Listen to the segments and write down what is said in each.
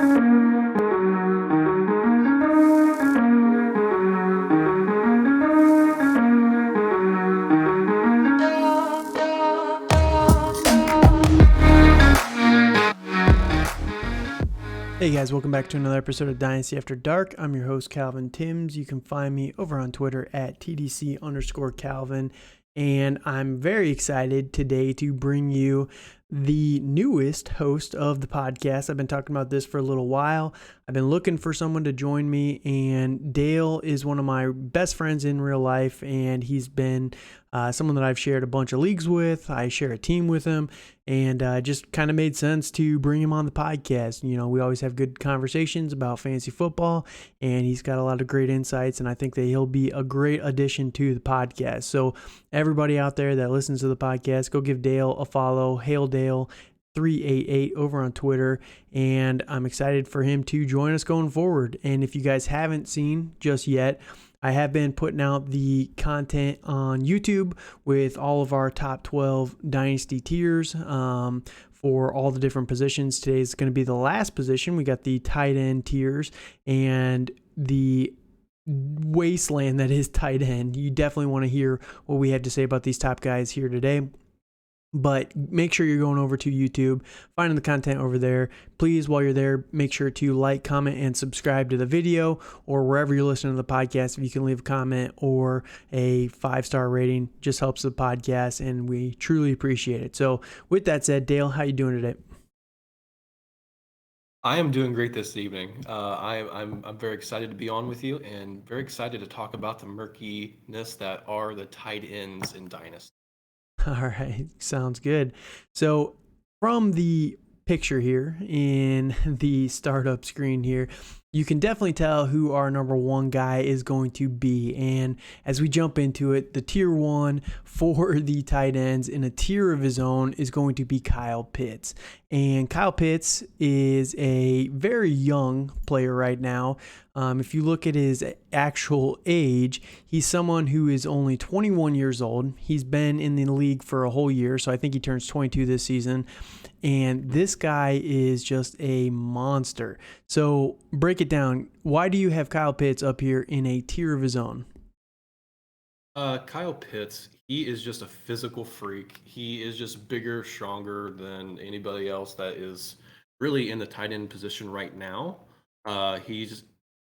Hey guys, welcome back to another episode of Dynasty After Dark. I'm your host, Calvin Timms. You can find me over on Twitter at TDC_Calvin. And I'm very excited today to bring you the newest host of the podcast. I've been talking about this for a little while. I've been looking for someone to join me, and Dale is one of my best friends in real life, and he's been someone that I've shared a bunch of leagues with. I share a team with him, and just kind of made sense to bring him on the podcast. You know, we always have good conversations about fantasy football, and he's got a lot of great insights, and I think that he'll be a great addition to the podcast. So everybody out there that listens to the podcast, go give Dale a follow. Hail Dale 388 over on Twitter, and I'm excited for him to join us going forward. And if you guys haven't seen just yet, I have been putting out the content on YouTube with all of our top 12 Dynasty tiers for all the different positions. Today is going to be the last position. We got the tight end tiers and the wasteland that is tight end. You definitely want to hear what we have to say about these top guys here today. But make sure you're going over to YouTube, finding the content over there. Please, while you're there, make sure to like, comment, and subscribe to the video, or wherever you're listening to the podcast. If you can leave a comment or a 5-star rating, just helps the podcast, and we truly appreciate it. So with that said, Dale, how you doing today? I am doing great this evening. I'm very excited to be on with you, and very excited to talk about the murkiness that are the tight ends in Dynasty. All right, sounds good. So from the picture here in the startup screen here, you can definitely tell who our number one guy is going to be. And as we jump into it, the tier one for the tight ends in a tier of his own is going to be Kyle Pitts. And Kyle Pitts is a very young player right now. If you look at his actual age, he's someone who is only 21 years old. He's been in the league for a whole year, so I think he turns 22 this season. And this guy is just a monster. So break it down. Why do you have Kyle Pitts up here in a tier of his own? Kyle Pitts, he is just a physical freak. He is just bigger, stronger than anybody else that is really in the tight end position right now.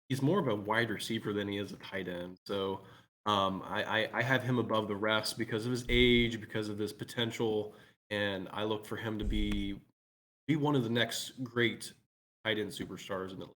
He's more of a wide receiver than he is a tight end. So I have him above the rest because of his age, because of his potential, and I look for him to be one of the next great tight end superstars in the league.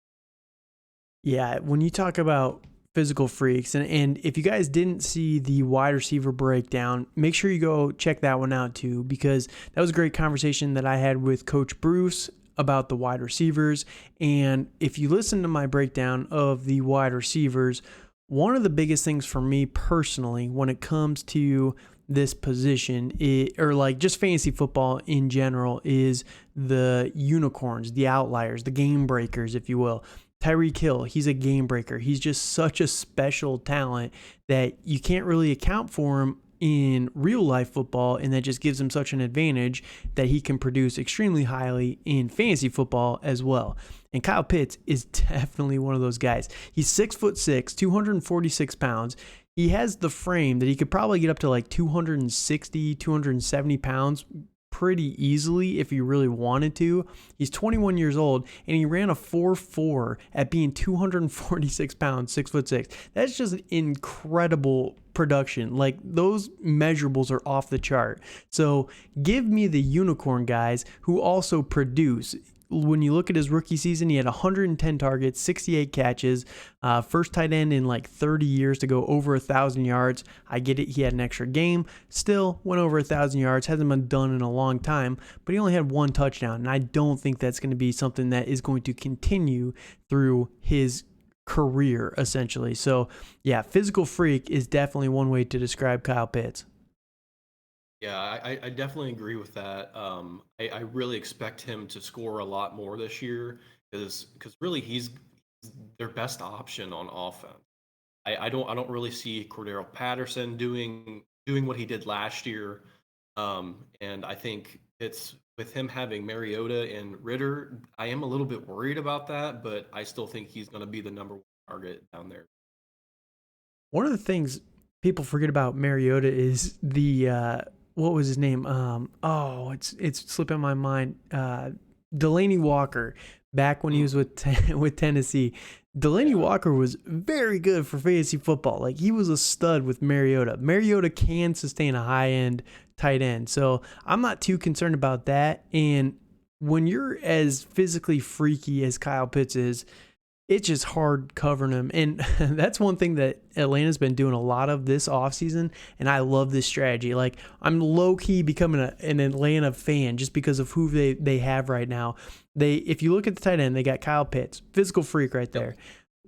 Yeah, when you talk about physical freaks, and if you guys didn't see the wide receiver breakdown, make sure you go check that one out too, because that was a great conversation that I had with Coach Bruce about the wide receivers. And if you listen to my breakdown of the wide receivers, one of the biggest things for me personally when it comes to this position, or like just fantasy football in general, is the unicorns, the outliers, the game breakers, if you will. Tyreek Hill, he's a game breaker. He's just such a special talent that you can't really account for him in real life football, and that just gives him such an advantage that he can produce extremely highly in fantasy football as well. And Kyle Pitts is definitely one of those guys. He's 6'6", 246 pounds. He has the frame that he could probably get up to like 260, 270 pounds pretty easily if he really wanted to. He's 21 years old, and he ran a 4.4 at being 246 pounds, 6'6". That's just incredible production. Like, those measurables are off the chart. So give me the unicorn guys who also produce. When you look at his rookie season, he had 110 targets, 68 catches, first tight end in like 30 years to go over 1,000 yards. I get it. He had an extra game, still went over 1,000 yards, hasn't been done in a long time, but he only had one touchdown. And I don't think that's going to be something that is going to continue through his career, essentially. So yeah, physical freak is definitely one way to describe Kyle Pitts. Yeah, I definitely agree with that. I really expect him to score a lot more this year because really he's their best option on offense. I don't really see Cordero Patterson doing what he did last year, and I think it's with him having Mariota and Ritter, I am a little bit worried about that, but I still think he's going to be the number one target down there. One of the things people forget about Mariota is the what was his name? It's slipping my mind. Delaney Walker, back when he was with Tennessee. Delaney Walker was very good for fantasy football. Like, he was a stud with Mariota. Mariota can sustain a high end tight end, so I'm not too concerned about that. And when you're as physically freaky as Kyle Pitts is, it's just hard covering him. And that's one thing that Atlanta's been doing a lot of this offseason, and I love this strategy. Like, I'm low-key becoming an Atlanta fan just because of who they have right now. If you look at the tight end, they got Kyle Pitts, physical freak right there.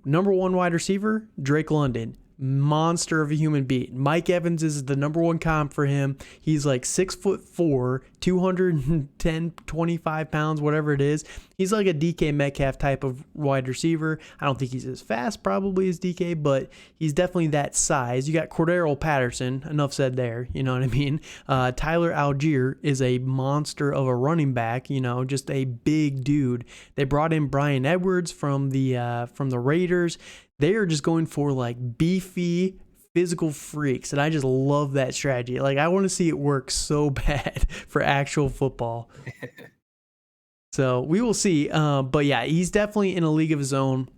Number one wide receiver, Drake London. Monster of a human being. Mike Evans is the number one comp for him. He's like 6'4", 210, 25 pounds, whatever it is. He's like a DK Metcalf type of wide receiver. I don't think he's as fast probably as DK, but he's definitely that size. You got Cordero Patterson, enough said there, you know what I mean? Tyler Algier is a monster of a running back, just a big dude. They brought in Bryan Edwards from the Raiders. They are just going for like beefy physical freaks, and I just love that strategy. Like, I want to see it work so bad for actual football. So we will see. But yeah, he's definitely in a league of his own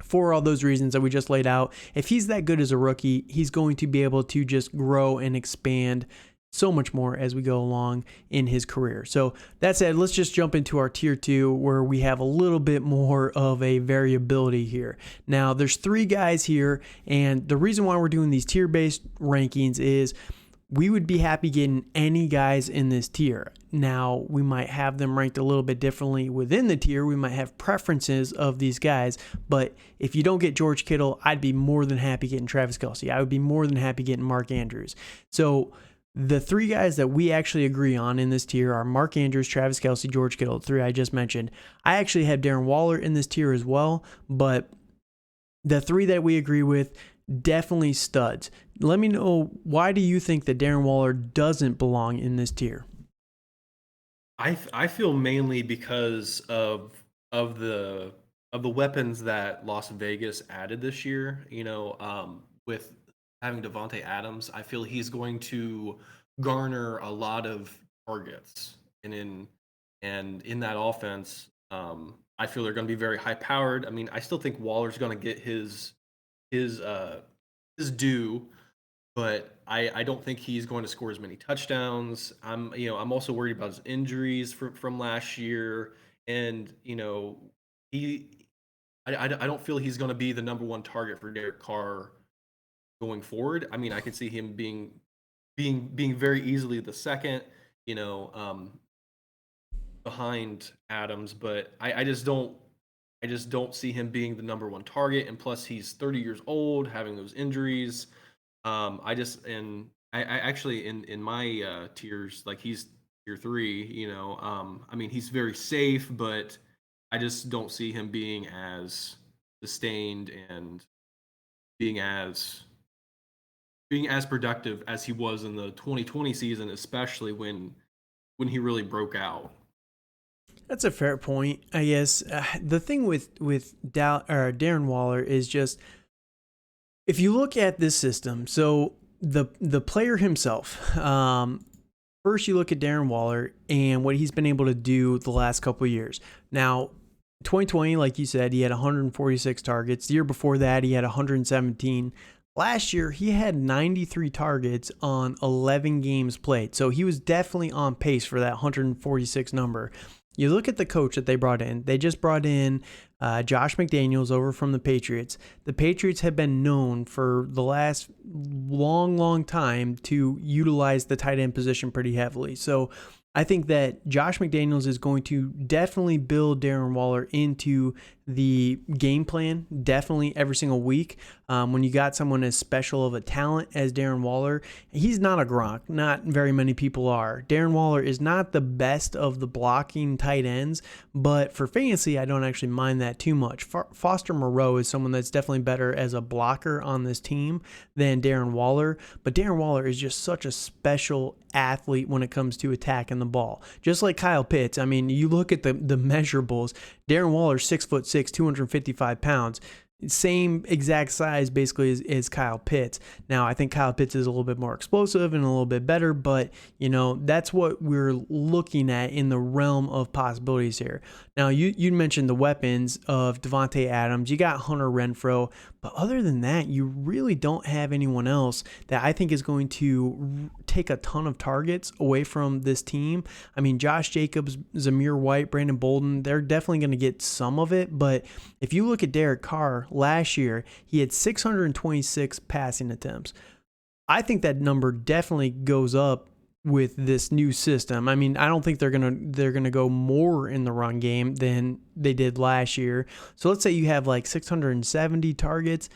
for all those reasons that we just laid out. If he's that good as a rookie, he's going to be able to just grow and expand so much more as we go along in his career. So that said, let's just jump into our tier 2, where we have a little bit more of a variability here. Now, there's 3 guys here, and the reason why we're doing these tier-based rankings is we would be happy getting any guys in this tier. Now, we might have them ranked a little bit differently within the tier. We might have preferences of these guys, but if you don't get George Kittle, I'd be more than happy getting Travis Kelce. I would be more than happy getting Mark Andrews. So the 3 guys that we actually agree on in this tier are Mark Andrews, Travis Kelce, George Kittle, the 3 I just mentioned. I actually have Darren Waller in this tier as well, but the 3 that we agree with, definitely studs. Let me know, why do you think that Darren Waller doesn't belong in this tier? I feel mainly because of the weapons that Las Vegas added this year. With having Devontae Adams, I feel he's going to garner a lot of targets, and in that offense, I feel they're going to be very high powered. I mean, I still think Waller's going to get his due, but I don't think he's going to score as many touchdowns. I'm also worried about his injuries from last year, and I don't feel he's going to be the number one target for Derek Carr going forward. I mean, I could see him being very easily the second, behind Adams, but I just don't see him being the number one target. And plus, he's 30 years old, having those injuries. I actually in my tiers, like, he's tier 3. I mean, he's very safe, but I just don't see him being as sustained and being as productive as he was in the 2020 season, especially when he really broke out. That's a fair point, I guess. The thing with Darren Waller is just, if you look at this system, so the player himself, first you look at Darren Waller and what he's been able to do the last couple of years. Now, 2020, like you said, he had 146 targets. The year before that, he had 117. Last year, he had 93 targets on 11 games played. So he was definitely on pace for that 146 number. You look at the coach that they brought in. They just brought in Josh McDaniels over from the Patriots. The Patriots have been known for the last long time to utilize the tight end position pretty heavily. So I think that Josh McDaniels is going to definitely build Darren Waller into the game plan definitely every single week. When you got someone as special of a talent as Darren Waller, he's not a Gronk. Not very many people are. Darren Waller is not the best of the blocking tight ends, but for fantasy, I don't actually mind that too much. Foster Moreau is someone that's definitely better as a blocker on this team than Darren Waller, but Darren Waller is just such a special athlete when it comes to attacking the ball. Just like Kyle Pitts. I mean, you look at the measurables. Darren Waller's 6'6", 255 pounds. Same exact size basically as Kyle Pitts. Now, I think Kyle Pitts is a little bit more explosive and a little bit better, but that's what we're looking at in the realm of possibilities here. Now, you mentioned the weapons of Devontae Adams. You got Hunter Renfrow, but other than that, you really don't have anyone else that I think is going to take a ton of targets away from this team. I mean, Josh Jacobs, Zamir White, Brandon Bolden, they're definitely going to get some of it, but if you look at Derek Carr last year, he had 626 passing attempts. I think that number definitely goes up with this new system. I mean, I don't think they're gonna go more in the run game than they did last year. So let's say you have like 670 targets.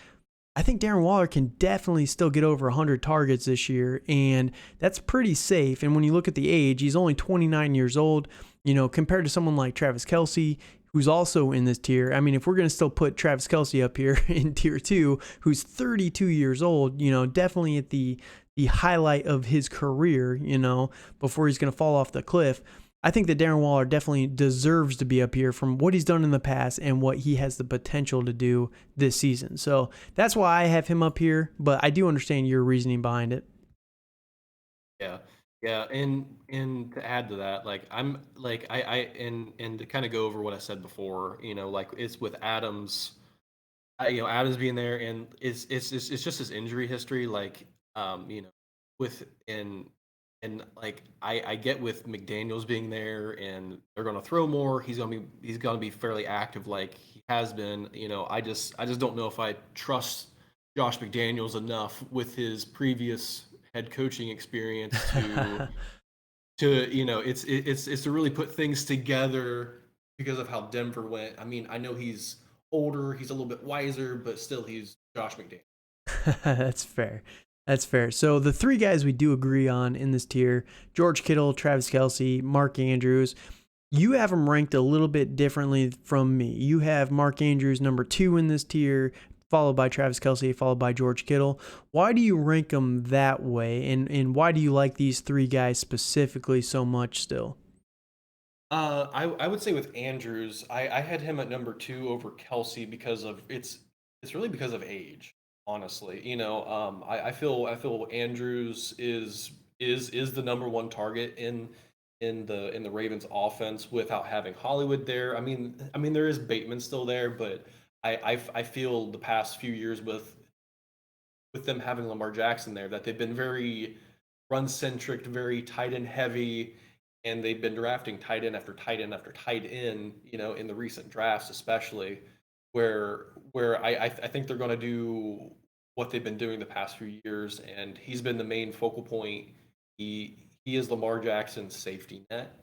I think Darren Waller can definitely still get over 100 targets this year, and that's pretty safe. And when you look at the age, he's only 29 years old. Compared to someone like Travis Kelce, who's also in this tier. I mean, if we're going to still put Travis Kelce up here in tier 2, who's 32 years old, definitely at the highlight of his career, before he's going to fall off the cliff. I think that Darren Waller definitely deserves to be up here from what he's done in the past and what he has the potential to do this season. So that's why I have him up here, but I do understand your reasoning behind it. Yeah. Yeah, and to add to that, like I'm like I and to kind of go over what I said before, like it's with Adams, Adams being there, and it's just his injury history, like with and like I get with McDaniels being there, and they're gonna throw more. He's gonna be fairly active, like he has been. I just don't know if I trust Josh McDaniels enough with his previous head coaching experience to it's to really put things together because of how Denver went. I mean, I know he's older, he's a little bit wiser, but still he's Josh McDaniels. That's fair. That's fair. So the three guys we do agree on in this tier, George Kittle, Travis Kelce, Mark Andrews, you have them ranked a little bit differently from me. You have Mark Andrews number 2 in this tier, followed by Travis Kelce, followed by George Kittle. Why do you rank them that way? And why do you like these three guys specifically so much still? I would say with Andrews, I had him at number 2 over Kelsey because of it's really because of age, honestly. I feel Andrews is the number one target in the Ravens offense without having Hollywood there. I mean there is Bateman still there, but I feel the past few years with them having Lamar Jackson there that they've been very run centric, very tight end heavy, and they've been drafting tight end after tight end after tight end, in the recent drafts, especially where I think they're going to do what they've been doing the past few years, and he's been the main focal point. He is Lamar Jackson's safety net.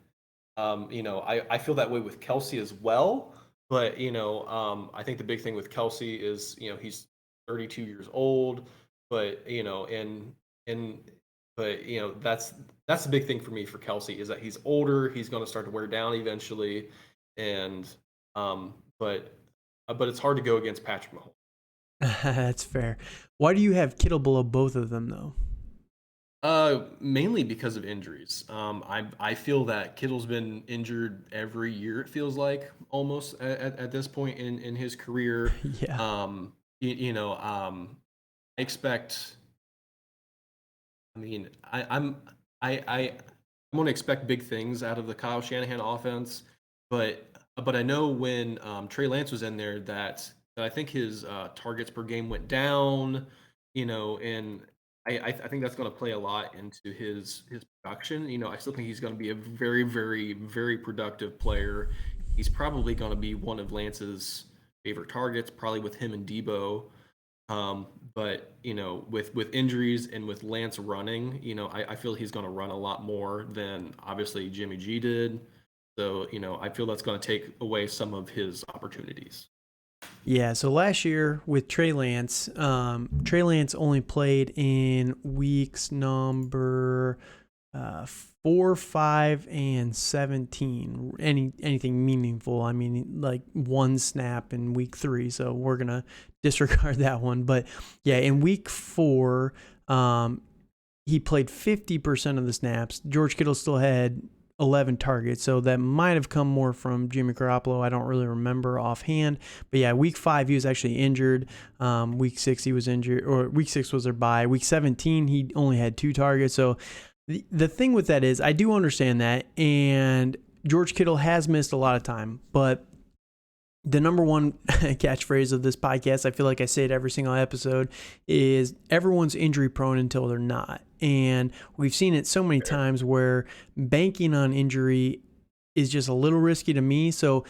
I feel that way with Kelsey as well, but I think the big thing with Kelsey is he's 32 years old, but and but that's the big thing for me for Kelsey is that he's older. He's going to start to wear down eventually, and um, but but it's hard to go against Patrick Mahomes. That's fair. Why do you have Kittle below both of them though? Mainly because of injuries. I feel that Kittle's been injured every year. It feels like almost at this point in his career. Yeah. I expect. I mean, I'm going to expect big things out of the Kyle Shanahan offense, but I know when Trey Lance was in there that I think his targets per game went down, and I think that's going to play a lot into his production. I still think he's going to be a very very very productive player. He's probably going to be one of Lance's favorite targets, probably with him and Debo. But with injuries and with Lance running, I feel he's going to run a lot more than obviously Jimmy G did. So I feel that's going to take away some of his opportunities. Yeah, so last year with Trey Lance only played in weeks number 4, 5, and 17. Anything meaningful? I mean, like one snap in week 3. So we're gonna disregard that one. But yeah, in week 4, he played 50% of the snaps. George Kittle still had 11 targets, so that might have come more from Jimmy Garoppolo. I don't really remember offhand, but yeah, week 5 he was actually injured. Week 6 he was injured, or week 6 was their bye. Week 17 he only had 2 targets. So the thing with that is I do understand that, and George Kittle has missed a lot of time, but the number one catchphrase of this podcast, I feel like I say it every single episode, is everyone's injury prone until they're not. And we've seen it so many times where banking on injury is just a little risky to me. So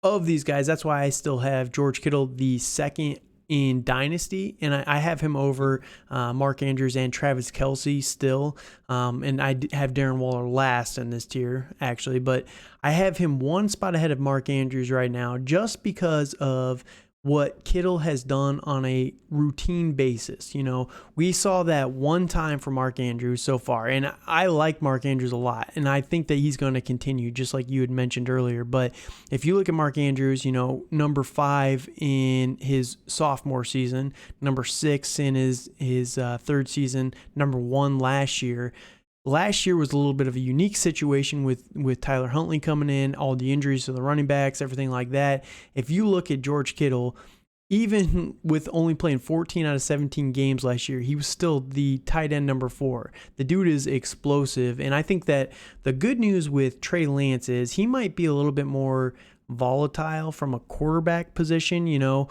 of these guys, that's why I still have George Kittle the second in Dynasty, and I have him over Mark Andrews and Travis Kelce still, and I have Darren Waller last in this tier, actually, but I have him one spot ahead of Mark Andrews right now just because of what Kittle has done on a routine basis. You know, we saw that one time for Mark Andrews so far, and I like Mark Andrews a lot, and I think that he's going to continue, just like you had mentioned earlier. But if you look at Mark Andrews, you know, number 5 in his sophomore season, number 6 in his third season, number 1 last year. Last year was a little bit of a unique situation with Tyler Huntley coming in, all the injuries to the running backs, everything like that. If you look at George Kittle, even with only playing 14 out of 17 games last year, he was still the tight end number 4. The dude is explosive, and I think that the good news with Trey Lance is he might be a little bit more volatile from a quarterback position. You know,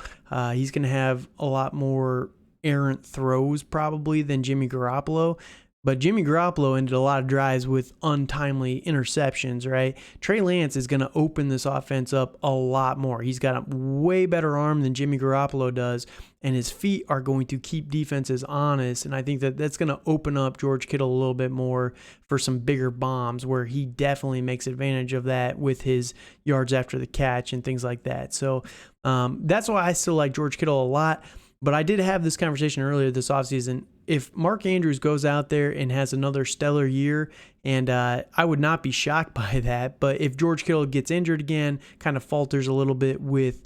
he's going to have a lot more errant throws probably than Jimmy Garoppolo. But Jimmy Garoppolo ended a lot of drives with untimely interceptions, right? Trey Lance is going to open this offense up a lot more. He's got a way better arm than Jimmy Garoppolo does, and his feet are going to keep defenses honest. And I think that that's going to open up George Kittle a little bit more for some bigger bombs, where he definitely makes advantage of that with his yards after the catch and things like that. So that's why I still like George Kittle a lot. But I did have this conversation earlier this offseason. If Mark Andrews goes out there and has another stellar year, and I would not be shocked by that, but if George Kittle gets injured again, kind of falters a little bit with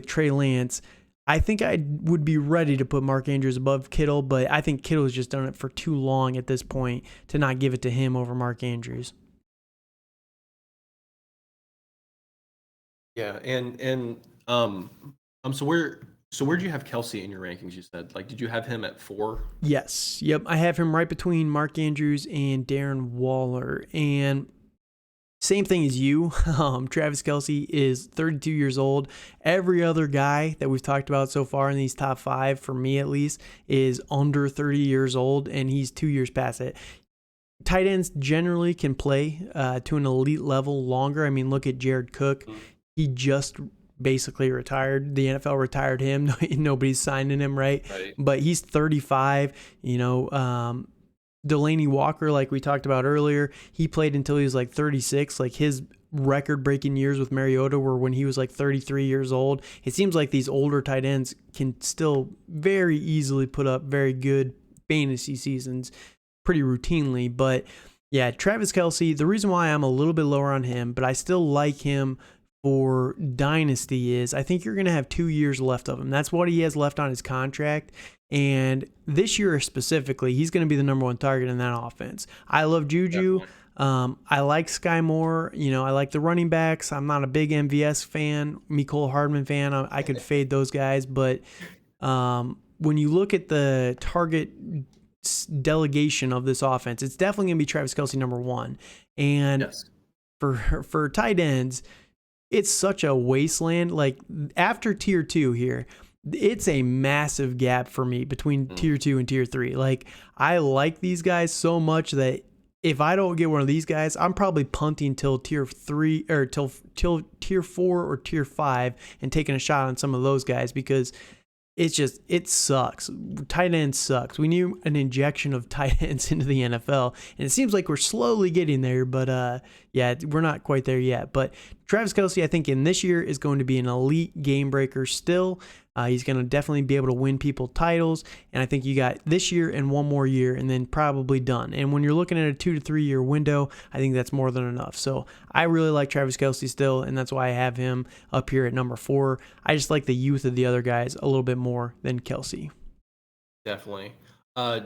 Trey Lance, I think I would be ready to put Mark Andrews above Kittle, but I think Kittle has just done it for too long at this point to not give it to him over Mark Andrews. Yeah, and so where'd you have Kelsey in your rankings? You said, like, did you have him at 4? Yes. Yep. I have him right between Mark Andrews and Darren Waller. And same thing as you. Travis Kelce is 32 years old. Every other guy that we've talked about so far in these top 5, for me at least, is under 30 years old, and he's 2 years past it. Tight ends generally can play to an elite level longer. I mean, look at Jared Cook. He just basically retired. The NFL retired him. Nobody's signing him, right? But he's 35. You know, Delaney Walker, like we talked about earlier, he played until he was like 36. Like his record-breaking years with Mariota were when he was like 33 years old. It seems like these older tight ends can still very easily put up very good fantasy seasons pretty routinely. But yeah, Travis Kelce, the reason why I'm a little bit lower on him, but I still like him for Dynasty, is I think you're going to have 2 years left of him. That's what he has left on his contract. And this year specifically, he's going to be the number 1 target in that offense. I love Juju. I like Sky Moore. You know, I like the running backs. I'm not a big MVS fan, Mecole Hardman fan. I could fade those guys. But when you look at the target delegation of this offense, it's definitely going to be Travis Kelce number 1. And Yes. for tight ends, it's such a wasteland. Like after tier 2 here, it's a massive gap for me between tier 2 and tier 3. Like I like these guys so much that if I don't get one of these guys, I'm probably punting till tier 3 or till tier 4 or tier 5 and taking a shot on some of those guys, because it sucks. Tight end sucks. We need an injection of tight ends into the NFL, and it seems like we're slowly getting there, but yeah, we're not quite there yet. But Travis Kelce, I think in this year is going to be an elite game breaker still. He's going to definitely be able to win people titles. And I think you got this year and one more year and then probably done. And when you're looking at a 2 to 3 year window, I think that's more than enough. So I really like Travis Kelce still, and that's why I have him up here at number 4. I just like the youth of the other guys a little bit more than Kelce. Definitely. Uh,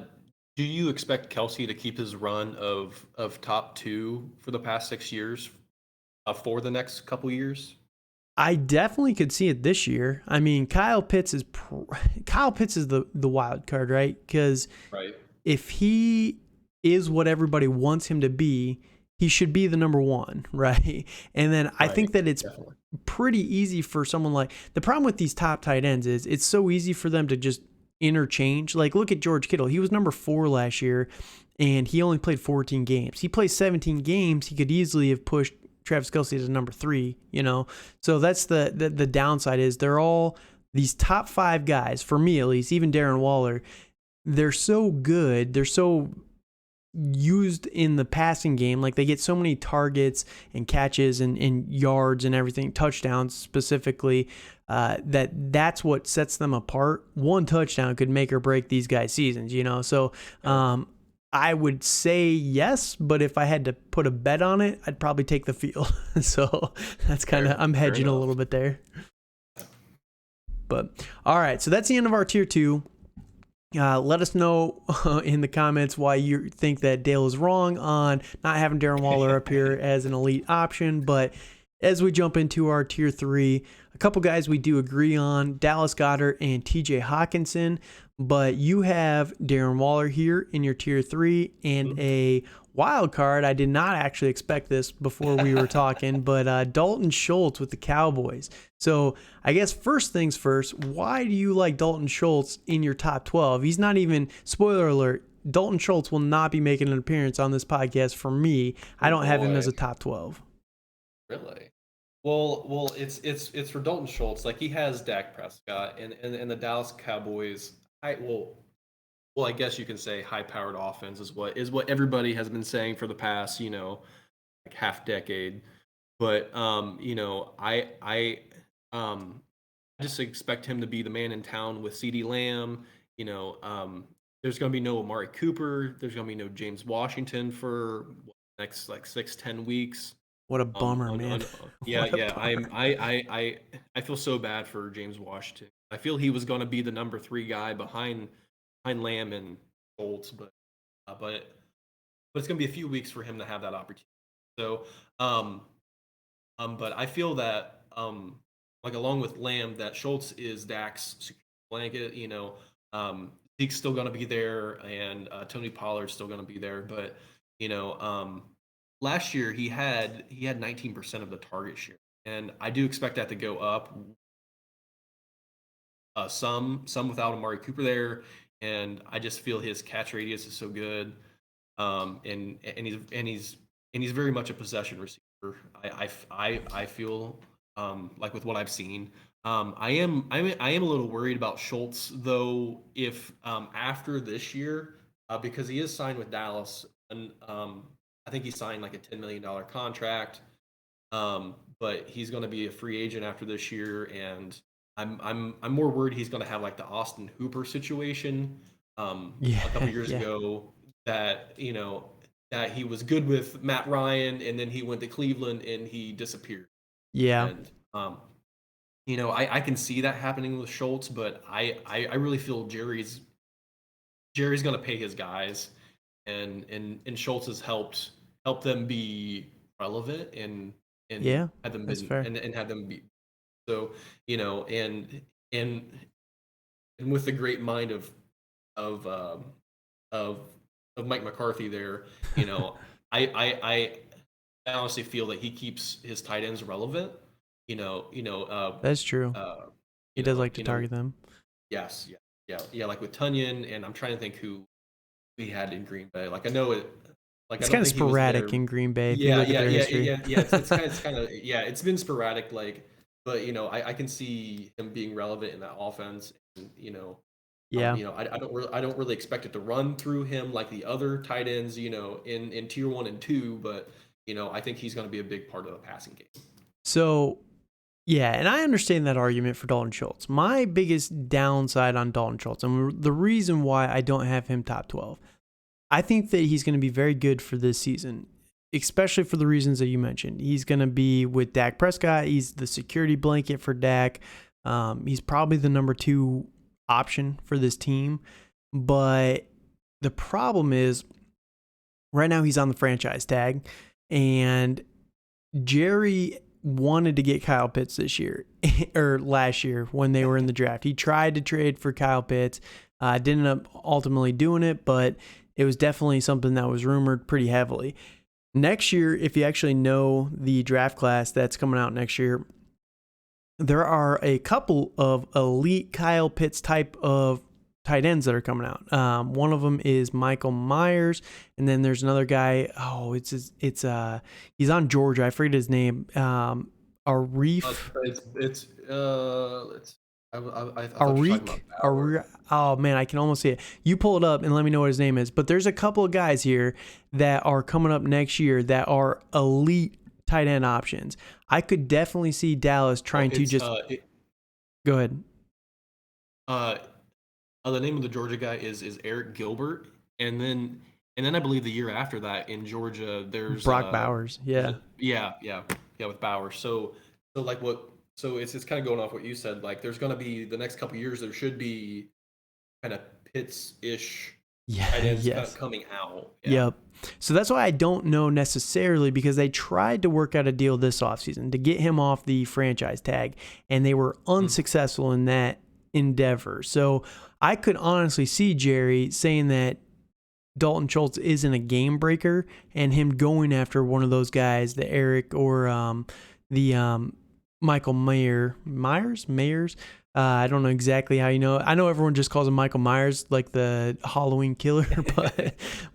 do you expect Kelsey to keep his run of top 2 for the past 6 years for the next couple years? I definitely could see it this year. I mean, Kyle Pitts is the wild card, right? Because Right. if he is what everybody wants him to be, he should be the number 1, right? And then I think that it's Definitely. pretty easy for someone like the problem with these top tight ends is it's so easy for them to just interchange. Like look at George Kittle. He was number 4 last year and he only played 14 games. He plays 17 games. He could easily have pushed Travis Kelce as number 3, So that's the downside is they're all these top 5 guys, for me at least, even Darren Waller, they're so good. They're so used in the passing game. Like they get so many targets and catches and yards and everything, touchdowns specifically, that's what sets them apart. One touchdown could make or break these guys' seasons, So I would say yes, but if I had to put a bet on it, I'd probably take the field. So that's kind of, I'm hedging a little bit there. But all right, so that's the end of our tier 2. Let us know in the comments why you think that Dale is wrong on not having Darren Waller up here as an elite option. But as we jump into our tier 3, a couple guys we do agree on, Dallas Goedert and TJ Hawkinson. But you have Darren Waller here in your tier 3 and a wild card. I did not actually expect this before we were talking, but Dalton Schultz with the Cowboys. So I guess first things first, why do you like Dalton Schultz in your top 12? He's not even, spoiler alert, Dalton Schultz will not be making an appearance on this podcast for me. I don't have him as a top 12. Really? Well, it's for Dalton Schultz. Like he has Dak Prescott and the Dallas Cowboys. I guess you can say high-powered offense is what everybody has been saying for the past, like half decade. But I just expect him to be the man in town with CeeDee Lamb. There's going to be no Amari Cooper. There's going to be no James Washington for the next like 6-10 weeks. What a bummer, man. Yeah. I feel so bad for James Washington. I feel he was going to be the number 3 guy behind Lamb and Schultz, but it's going to be a few weeks for him to have that opportunity. So, but I feel that like along with Lamb, that Schultz is Dak's security blanket. Zeke's still going to be there, and Tony Pollard's still going to be there, but last year he had 19% of the target share, and I do expect that to go up. Some without Amari Cooper there, and I just feel his catch radius is so good, and he's very much a possession receiver. I feel like with what I've seen, I am a little worried about Schultz though. If after this year, because he is signed with Dallas, and I think he signed like a $10 million contract, but he's going to be a free agent after this year, and I'm more worried he's going to have like the Austin Hooper situation a couple years ago, that that he was good with Matt Ryan and then he went to Cleveland and he disappeared. Yeah. And I can see that happening with Schultz, but I really feel Jerry's going to pay his guys, and Schultz has helped them be relevant and have them and have them be. So, and with the great mind of Mike McCarthy there, I honestly feel that he keeps his tight ends relevant. That's true. He does like to target them. Yes, yeah. Like with Tunyon, and I'm trying to think who we had in Green Bay. Like I know it. Like it's kind of sporadic in Green Bay. Yeah. It's kind of it's been sporadic. Like, but I can see him being relevant in that offense. And, I don't really expect it to run through him like the other tight ends. In tier 1 and 2, but I think he's going to be a big part of the passing game. So, yeah, and I understand that argument for Dalton Schultz. My biggest downside on Dalton Schultz, and the reason why I don't have him top 12, I think that he's going to be very good for this season, especially for the reasons that you mentioned. He's going to be with Dak Prescott. He's the security blanket for Dak. He's probably the number 2 option for this team. But the problem is, right now he's on the franchise tag, and Jerry wanted to get Kyle Pitts this year or last year when they were in the draft. He tried to trade for Kyle Pitts, didn't end up ultimately doing it, but it was definitely something that was rumored pretty heavily. Next year, if you actually know the draft class that's coming out next year, there are a couple of elite Kyle Pitts type of tight ends that are coming out. One of them is Michael Myers, and then there's another guy. Oh, he's on Georgia. I forget his name. Arif. I thought you were talking about Bauer. Oh man, I can almost see it. You pull it up and let me know what his name is. But there's a couple of guys here that are coming up next year that are elite tight end options. I could definitely see Dallas trying to just go ahead. The name of the Georgia guy is Eric Gilbert, and then I believe the year after that in Georgia there's Brock Bowers. Yeah, with Bowers. So it's kind of going off what you said. Like there's going to be the next couple of years there should be kind of Pitts-ish tight ends kind of coming out. Yeah. Yep. So that's why I don't know necessarily, because they tried to work out a deal this offseason to get him off the franchise tag, and they were unsuccessful in that endeavor. So I could honestly see Jerry saying that Dalton Schultz isn't a game breaker and him going after one of those guys, the Eric or the Michael Myers. I don't know exactly how you know it. I know everyone just calls him Michael Myers, like the Halloween killer,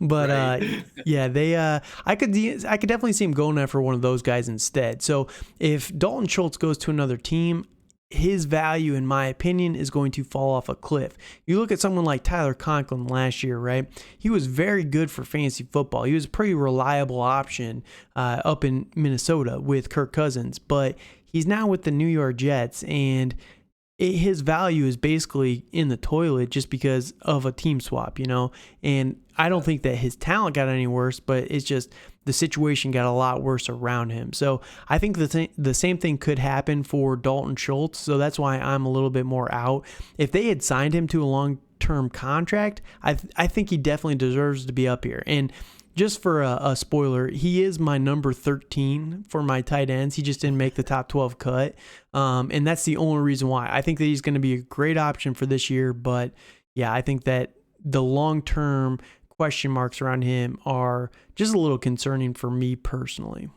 but Right. I could definitely see him going after one of those guys instead. So if Dalton Schultz goes to another team, his value, in my opinion, is going to fall off a cliff. You look at someone like Tyler Conklin last year, right? He was very good for fantasy football. He was a pretty reliable option up in Minnesota with Kirk Cousins, but he's now with the New York Jets, and his value is basically in the toilet just because of a team swap, And I don't think that his talent got any worse, but it's just the situation got a lot worse around him. So I think the same thing could happen for Dalton Schultz. So that's why I'm a little bit more out. If they had signed him to a long-term contract, I think he definitely deserves to be up here. And just for a spoiler, he is my number 13 for my tight ends. He just didn't make the top 12 cut. And that's the only reason why. I think that he's going to be a great option for this year. But yeah, I think that the long-term question marks around him are just a little concerning for me personally.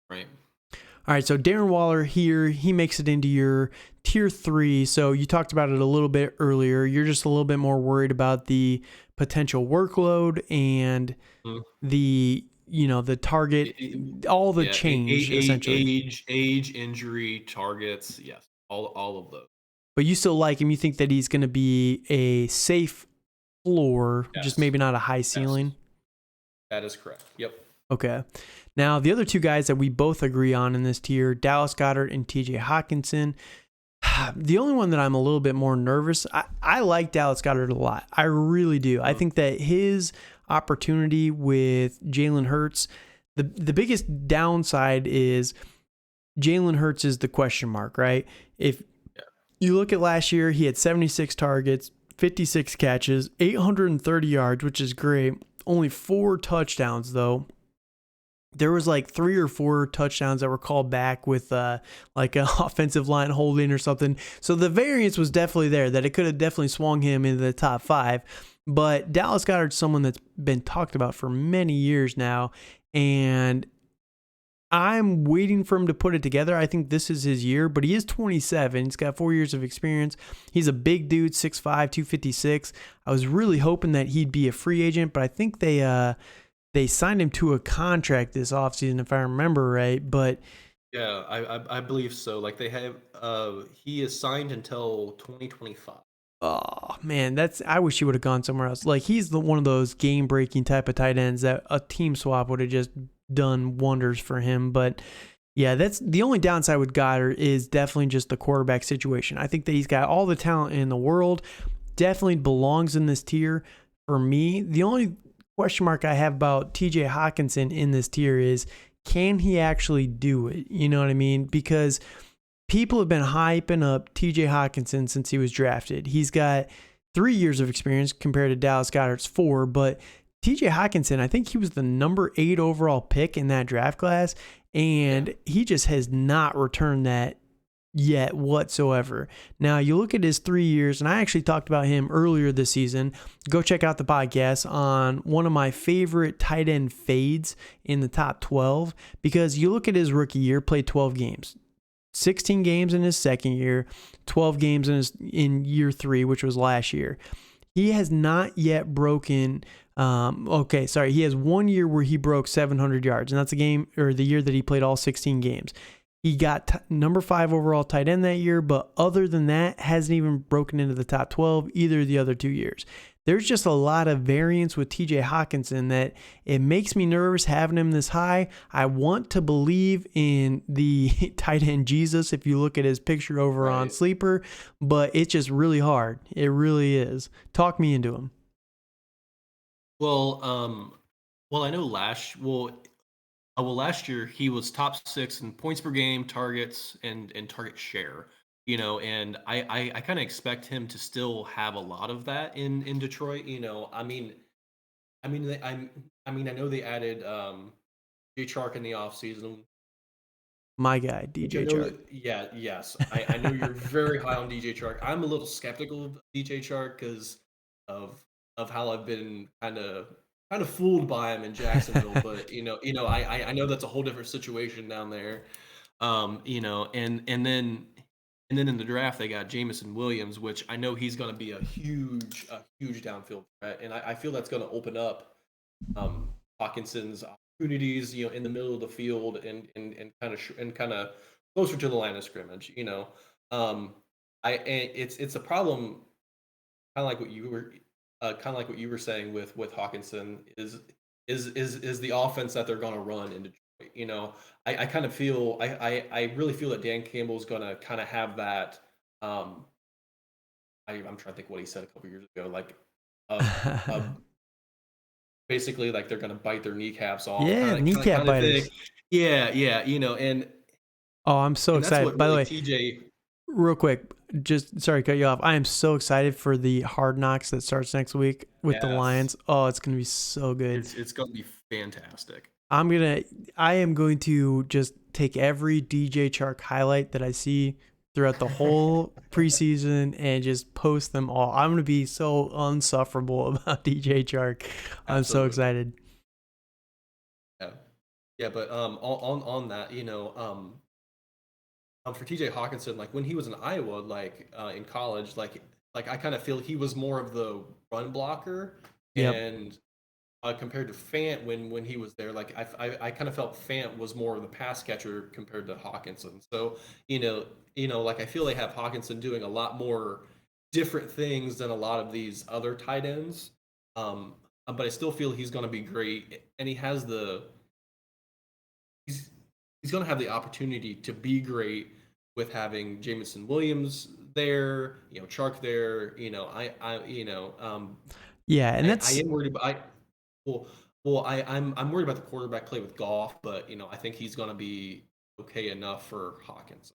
Right. All right, so Darren Waller here, he makes it into your tier 3. So you talked about it a little bit earlier. You're just a little bit more worried about the potential workload and the target, all the change, essentially. Age, injury, targets, yes, all of those. But you still like him. You think that he's going to be a safe floor, just maybe not a high ceiling? Yes. That is correct. Yep. Okay. Now, the other two guys that we both agree on in this tier, Dallas Goedert and TJ Hawkinson. The only one that I'm a little bit more nervous, I like Dallas Goedert a lot. I really do. I think that his opportunity with Jalen Hurts, the biggest downside is Jalen Hurts is the question mark, right? If you look at last year, he had 76 targets, 56 catches, 830 yards, which is great. Only 4 touchdowns, though. There was like 3 or 4 touchdowns that were called back with like an offensive line holding or something. So the variance was definitely there, that it could have definitely swung him into the top 5. But Dallas Goedert's someone that's been talked about for many years now, and I'm waiting for him to put it together. I think this is his year, but he is 27. He's got 4 years of experience. He's a big dude, 6'5", 256. I was really hoping that he'd be a free agent, but I think they signed him to a contract this offseason, if I remember right. But yeah, I believe so. Like they have, he is signed until 2025. Oh man, I wish he would have gone somewhere else. Like he's one of those game breaking type of tight ends that a team swap would have just done wonders for him. But Yeah, that's the only downside with Goddard is definitely just the quarterback situation. I think that he's got all the talent in the world, definitely belongs in this tier. For me, the only question mark I have about TJ Hawkinson in this tier is, can he actually do it? You know what I mean? Because people have been hyping up TJ Hawkinson since he was drafted. He's got 3 years of experience compared to Dallas Goddard's 4, but TJ Hawkinson, I think he was the number 8 overall pick in that draft class, and he just has not returned that yet whatsoever. Now, you look at his 3 years, and I actually talked about him earlier this season. Go check out the podcast on one of my favorite tight end fades in the top 12, because you look at his rookie year, played 12 games. 16 games in his second year, 12 games in year 3, which was last year. He has not yet broken. He has 1 year where he broke 700 yards, and that's the year that he played all 16 games. He got number 5 overall tight end that year, but other than that, hasn't even broken into the top 12 either of the other 2 years. There's just a lot of variance with TJ Hawkinson that it makes me nervous having him this high. I want to believe in the tight end Jesus if you look at his picture over on Sleeper, but it's just really hard. It really is. Talk me into him. Well, I know last year he was top 6 in points per game, targets, and target share. And I kind of expect him to still have a lot of that in Detroit. I know they added Jay Chark in the offseason. My guy, DJ Chark. Yes. I know you're very high on DJ Chark. I'm a little skeptical of DJ Chark because of how I've been kind of fooled by him in Jacksonville. But I know that's a whole different situation down there. And then in the draft, they got Jameson Williams, which I know he's going to be a huge downfield threat, and I feel that's going to open up Hawkinson's opportunities, in the middle of the field and kind of closer to the line of scrimmage. It's a problem, kind of like what you were saying with Hawkinson is the offense that they're going to run in Detroit. I kind of feel I really feel that Dan Campbell is going to kind of have that. I'm trying to think what he said a couple years ago, like basically like they're going to bite their kneecaps off. Yeah, kneecap biters. Yeah, and I'm so excited. By the way, TJ, real quick, just sorry to cut you off. I am so excited for the Hard Knocks that starts next week with the Lions. Oh, it's going to be so good. It's going to be fantastic. I am going to just take every DJ Chark highlight that I see throughout the whole preseason and just post them all. I'm going to be so unsufferable about DJ Chark. I'm Absolutely. So excited. Yeah, but on that, for TJ Hawkinson, like when he was in Iowa, like in college, like I kind of feel he was more of the run blocker, and compared to Fant when he was there, like I kind of felt Fant was more of the pass catcher compared to Hawkinson. So like I feel they have Hawkinson doing a lot more different things than a lot of these other tight ends. But I still feel he's going to be great, and he has he's going to have the opportunity to be great with having Jameson Williams there, Chark there. And that's I am worried about. I'm worried about the quarterback play with Goff, but I think he's going to be okay enough for Hawkins.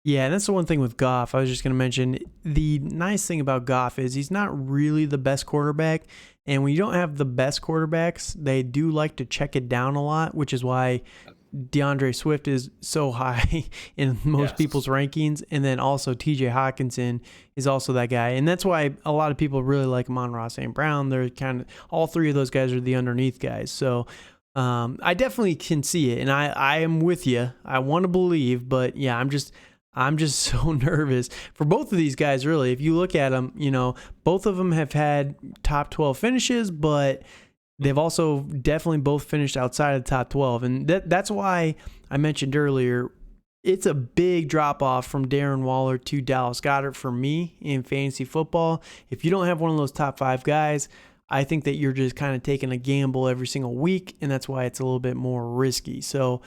Yeah, and that's the one thing with Goff. I was just going to mention the nice thing about Goff is he's not really the best quarterback, and when you don't have the best quarterbacks, they do like to check it down a lot, which is why DeAndre Swift is so high in most people's rankings, and then also TJ Hawkinson is also that guy, and that's why a lot of people really like Amon-Ra St. Brown. They're kind of all 3 of those guys are the underneath guys. So I definitely can see it, and I am with you. I want to believe, but yeah, I'm just so nervous for both of these guys. Really, if you look at them, both of them have had top 12 finishes, but they've also definitely both finished outside of the top 12. And that's why I mentioned earlier, it's a big drop off from Darren Waller to Dallas Goedert for me in fantasy football. If you don't have one of those top 5 guys, I think that you're just kind of taking a gamble every single week, and that's why it's a little bit more risky. So,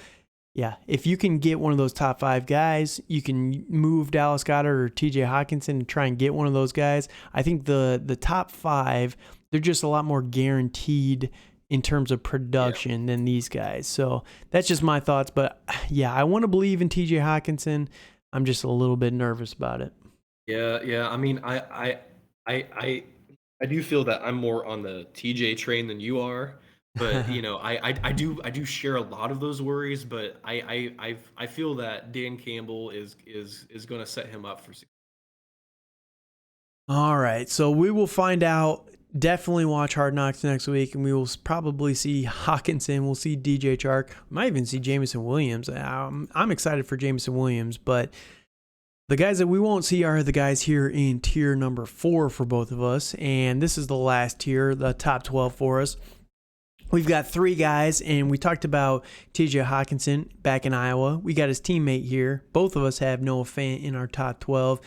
Yeah, if you can get one of those top 5 guys, you can move Dallas Goedert or TJ Hawkinson and try and get one of those guys. I think the top 5, they're just a lot more guaranteed in terms of Yeah. production than these guys. So that's just my thoughts. But yeah, I want to believe in TJ Hawkinson. I'm just a little bit nervous about it. Yeah, yeah. I mean, I, I, I do feel that I'm more on the TJ train than you are, but I do share a lot of those worries. But I feel that Dan Campbell is going to set him up for success. All right, so we will find out. Definitely watch Hard Knocks next week, and we will probably see Hawkinson. We'll see DJ Chark. We might even see Jameson Williams. I'm excited for Jameson Williams, but the guys that we won't see are the guys here in tier number 4 for both of us, and this is the last tier, the top 12 for us. We've got 3 guys, and we talked about TJ Hawkinson back in Iowa. We got his teammate here. Both of us have Noah Fant in our top 12.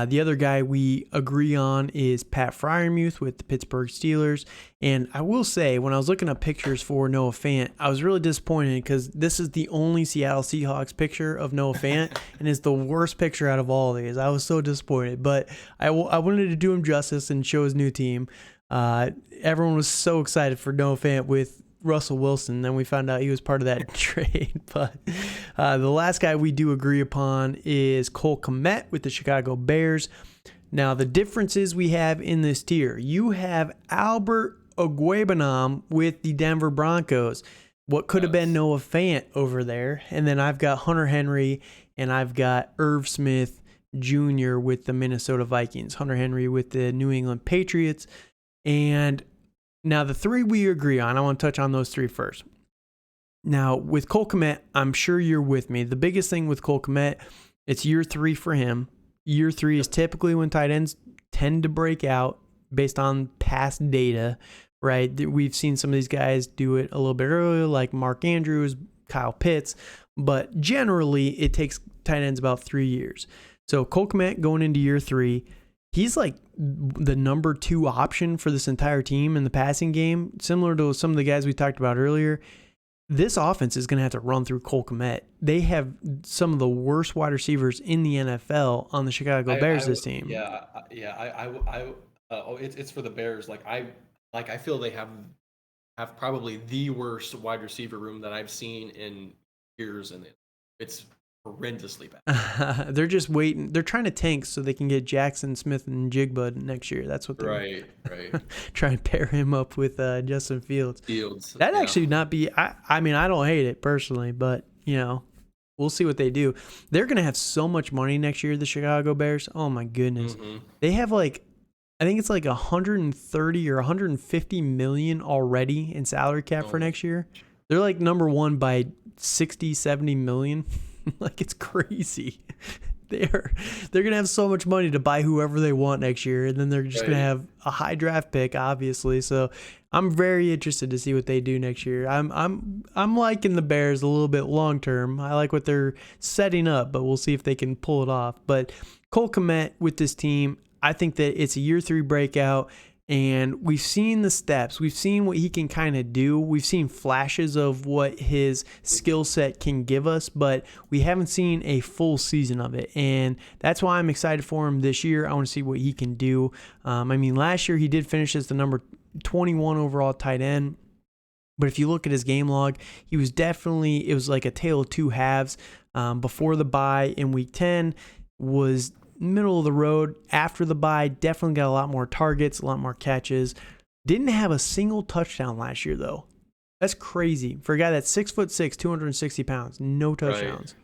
The other guy we agree on is Pat Freiermuth with the Pittsburgh Steelers. And I will say, when I was looking up pictures for Noah Fant, I was really disappointed because this is the only Seattle Seahawks picture of Noah Fant, and it's the worst picture out of all of these. I was so disappointed, but I wanted to do him justice and show his new team. Everyone was so excited for Noah Fant with Russell Wilson. Then we found out he was part of that trade. But the last guy we do agree upon is Cole Kmet with the Chicago Bears. Now, the differences we have in this tier, you have Albert Okwuegbunam with the Denver Broncos. What could have been Noah Fant over there. And then I've got Hunter Henry and I've got Irv Smith Jr. with the Minnesota Vikings. Hunter Henry with the New England Patriots. And now the 3 we agree on, I want to touch on those 3 first. Now, with Cole Kmet, I'm sure you're with me. The biggest thing with Cole Kmet, it's year 3 for him. Year 3 is typically when tight ends tend to break out based on past data, right? We've seen some of these guys do it a little bit earlier, like Mark Andrews, Kyle Pitts, but generally it takes tight ends about 3 years. So Cole Kmet going into year 3, he's like the number 2 option for this entire team in the passing game, similar to some of the guys we talked about earlier. This offense is going to have to run through Cole Kmet. They have some of the worst wide receivers in the NFL on the Chicago Bears this team. Yeah, yeah. It's for the Bears. I feel they have probably the worst wide receiver room that I've seen in years, and it's horrendously bad. They're just waiting. They're trying to tank so they can get Jackson Smith and Jigba next year. That's what they're right. trying to pair him up with Justin Fields. That'd actually not be. I mean, I don't hate it personally, but we'll see what they do. They're gonna have so much money next year. The Chicago Bears. Oh my goodness, they have I think it's 130 or 150 million already in salary cap for next year. They're number 1 by 60, 70 million. It's crazy. They're gonna have so much money to buy whoever they want next year, and then they're just gonna have a high draft pick, obviously. So I'm very interested to see what they do next year. I'm liking the Bears a little bit long term. I like what they're setting up, but we'll see if they can pull it off. But Cole Kmet with this team, I think that it's a year 3 breakout. And we've seen the steps. We've seen what he can kind of do. We've seen flashes of what his skill set can give us, but we haven't seen a full season of it. And that's why I'm excited for him this year. I want to see what he can do. Last year he did finish as the number 21 overall tight end. But if you look at his game log, he was it was like a tale of 2 halves. Before the bye in week 10 was middle of the road. After the bye, definitely got a lot more targets, a lot more catches. Didn't have a single touchdown last year, though. That's crazy. For a guy that's 6'6", 260 pounds, no touchdowns.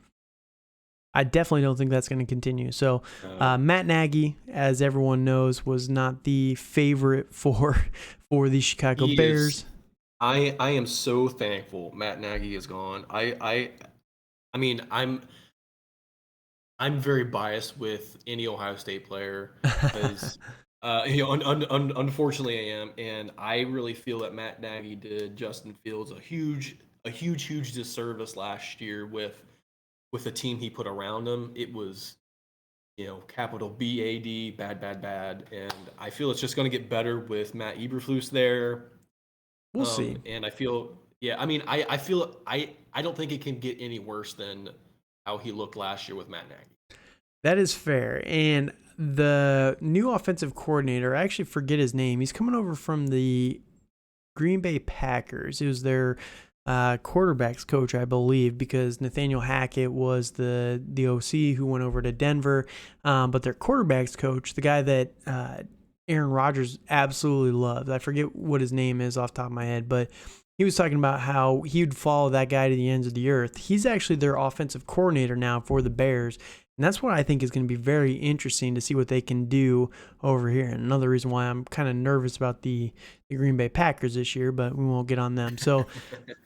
Right. I definitely don't think that's going to continue. So Matt Nagy, as everyone knows, was not the favorite for the Chicago Bears. I am so thankful Matt Nagy is gone. I'm very biased with any Ohio State player because, unfortunately I am, and I really feel that Matt Nagy did Justin Fields a huge disservice last year with the team he put around him. It was, capital BAD, bad, and I feel it's just going to get better with Matt Eberflus there. We'll see. And I feel Yeah, I mean, I feel I don't think it can get any worse than how he looked last year with Matt Nagy. That is fair. And the new offensive coordinator, I actually forget his name. He's coming over from the Green Bay Packers. It was their quarterbacks coach, I believe, because Nathaniel Hackett was the OC who went over to Denver. But their quarterbacks coach, the guy that Aaron Rodgers absolutely loves, I forget what his name is off the top of my head, but he was talking about how he would follow that guy to the ends of the earth. He's actually their offensive coordinator now for the Bears. And that's what I think is going to be very interesting to see what they can do over here. And another reason why I'm kind of nervous about the Green Bay Packers this year, but we won't get on them. So,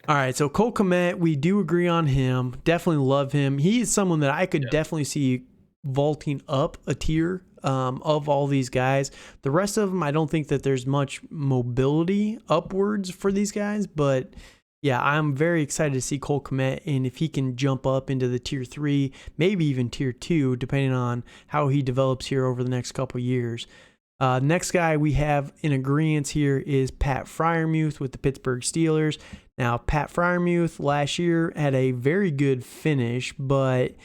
all right. So Cole Kmet, we do agree on him. Definitely love him. He is someone that I could definitely see vaulting up a tier of all these guys. The rest of them, I don't think that there's much mobility upwards for these guys, but yeah, I'm very excited to see Cole Kmet, and if he can jump up into the tier 3, maybe even tier 2, depending on how he develops here over the next couple years. Next guy we have in agreement here is Pat Freiermuth with the Pittsburgh Steelers. Now, Pat Freiermuth last year had a very good finish, but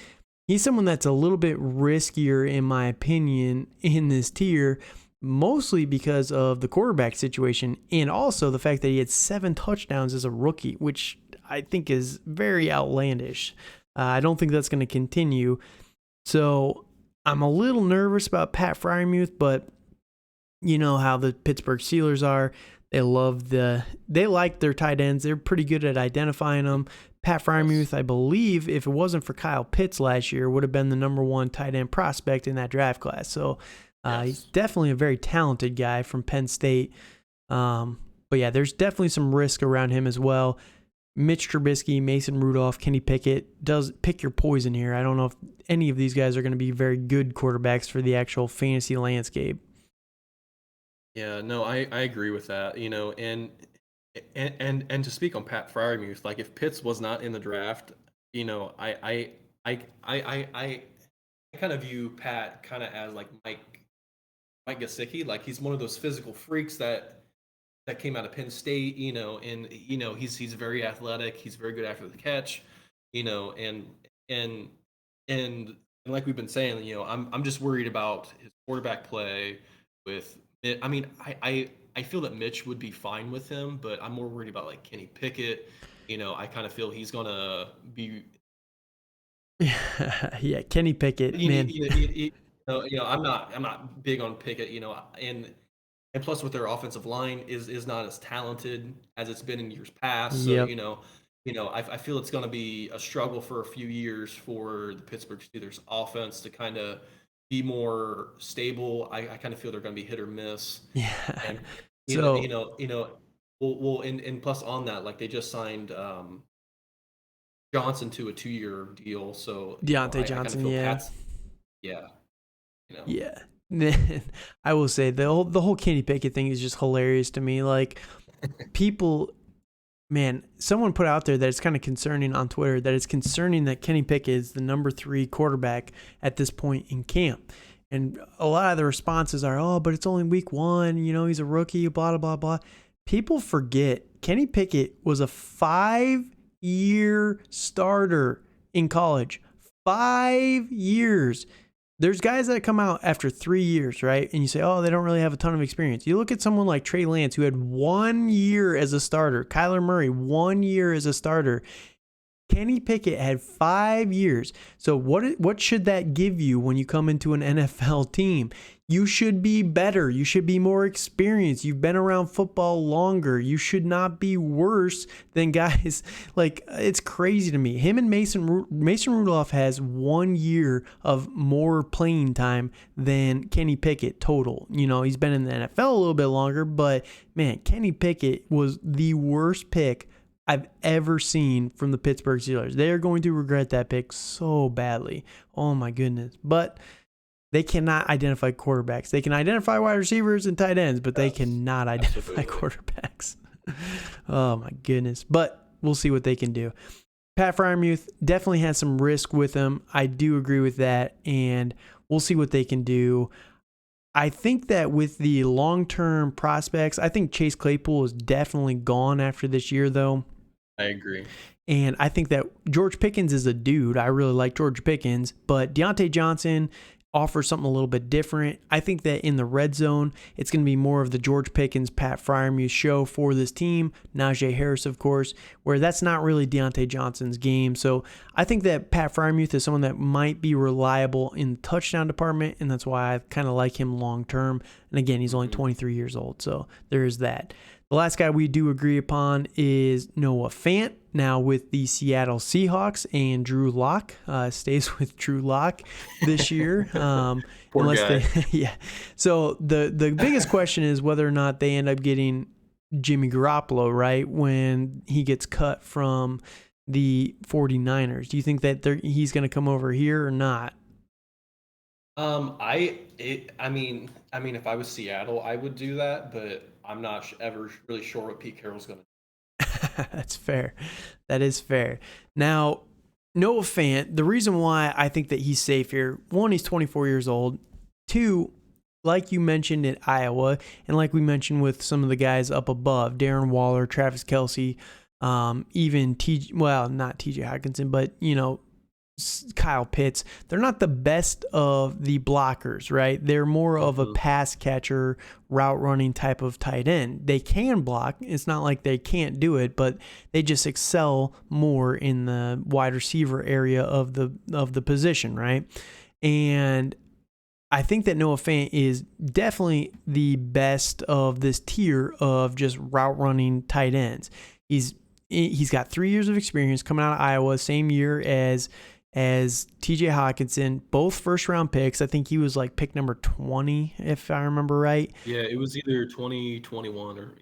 he's someone that's a little bit riskier, in my opinion, in this tier, mostly because of the quarterback situation and also the fact that he had 7 touchdowns as a rookie, which I think is very outlandish. I don't think that's going to continue. So I'm a little nervous about Pat Freiermuth, but you know how the Pittsburgh Steelers are. They like their tight ends. They're pretty good at identifying them. Pat Freiermuth, I believe, if it wasn't for Kyle Pitts last year, would have been the number 1 tight end prospect in that draft class. So he's definitely a very talented guy from Penn State. But yeah, there's definitely some risk around him as well. Mitch Trubisky, Mason Rudolph, Kenny Pickett, does pick your poison here. I don't know if any of these guys are going to be very good quarterbacks for the actual fantasy landscape. Yeah, no, I agree with that. You know, and to speak on Pat Freiermuth, like if Pitts was not in the draft, you know, I kind of view Pat kind of as like Mike Gesicki. Like he's one of those physical freaks that came out of Penn State, you know, and you know he's very athletic. He's very good after the catch, you know, and and like we've been saying, you know, I'm just worried about his quarterback play with. I mean, I feel that Mitch would be fine with him, but I'm more worried about like Kenny Pickett. You know, I kind of feel he's gonna be. Yeah, Kenny Pickett, man. I'm not big on Pickett. You know, and plus with their offensive line is not as talented as it's been in years past. So Yep. I feel it's going to be a struggle for a few years for the Pittsburgh Steelers offense to kind of be more stable. I kind of feel they're going to be hit or miss. Yeah. And So well, and plus on that, like they just signed Johnson to a 2-year deal. So Deontay Johnson, yeah. Yeah. Yeah. I will say the whole Kenny Pickett thing is just hilarious to me. Like people, man, someone put out there that it's kind of concerning on Twitter that it's concerning that Kenny Pickett is the number 3 quarterback at this point in camp. And a lot of the responses are, oh, but it's only week 1. You know, he's a rookie, blah, blah, blah, blah. People forget Kenny Pickett was a 5-year starter in college. 5 years. There's guys that come out after 3 years, right? And you say, oh, they don't really have a ton of experience. You look at someone like Trey Lance, who had 1 year as a starter. Kyler Murray, 1 year as a starter. Kenny Pickett had 5 years. So what should that give you when you come into an NFL team? You should be better. You should be more experienced. You've been around football longer. You should not be worse than guys. Like, it's crazy to me. Him and Mason Rudolph has 1 year of more playing time than Kenny Pickett total. You know, he's been in the NFL a little bit longer, but man, Kenny Pickett was the worst pick I've ever seen from the Pittsburgh Steelers. They are going to regret that pick so badly. Oh my goodness. But they cannot identify quarterbacks. They can identify wide receivers and tight ends, but they cannot identify quarterbacks. Oh my goodness. But we'll see what they can do. Pat Freiermuth definitely has some risk with him. I do agree with that, and we'll see what they can do. I think that with the long-term prospects, I think Chase Claypool is definitely gone after this year, though. I agree. And I think that George Pickens is a dude. I really like George Pickens, but Deontay Johnson offers something a little bit different. I think that in the red zone, it's going to be more of the George Pickens, Pat Freiermuth show for this team. Najee Harris, of course, where that's not really Deontay Johnson's game. So I think that Pat Freiermuth is someone that might be reliable in the touchdown department, and that's why I kind of like him long term. And again, he's only 23 years old, so there is that. The last guy we do agree upon is Noah Fant. Now with the Seattle Seahawks, and Drew Lock stays with Drew Lock this year. Poor guy. Yeah. So the biggest question is whether or not they end up getting Jimmy Garoppolo, right, when he gets cut from the 49ers. Do you think that he's going to come over here or not? I mean, if I was Seattle, I would do that, but I'm not ever really sure what Pete Carroll's going to. That's fair. That is fair. Now, Noah Fant, the reason why I think that he's safe here, one, he's 24 years old. Two, like you mentioned at Iowa, and like we mentioned with some of the guys up above, Darren Waller, Travis Kelce, even not TJ Hawkinson, but, Kyle Pitts, they're not the best of the blockers, right? They're more of a pass catcher, route running type of tight end. They can block. It's not like they can't do it, but they just excel more in the wide receiver area of the position, right? And I think that Noah Fant is definitely the best of this tier of just route running tight ends. He's got 3 years of experience coming out of Iowa, same year as TJ Hawkinson, both first round picks. I think he was like pick number 20, if I remember right. Yeah, it was either 2021 or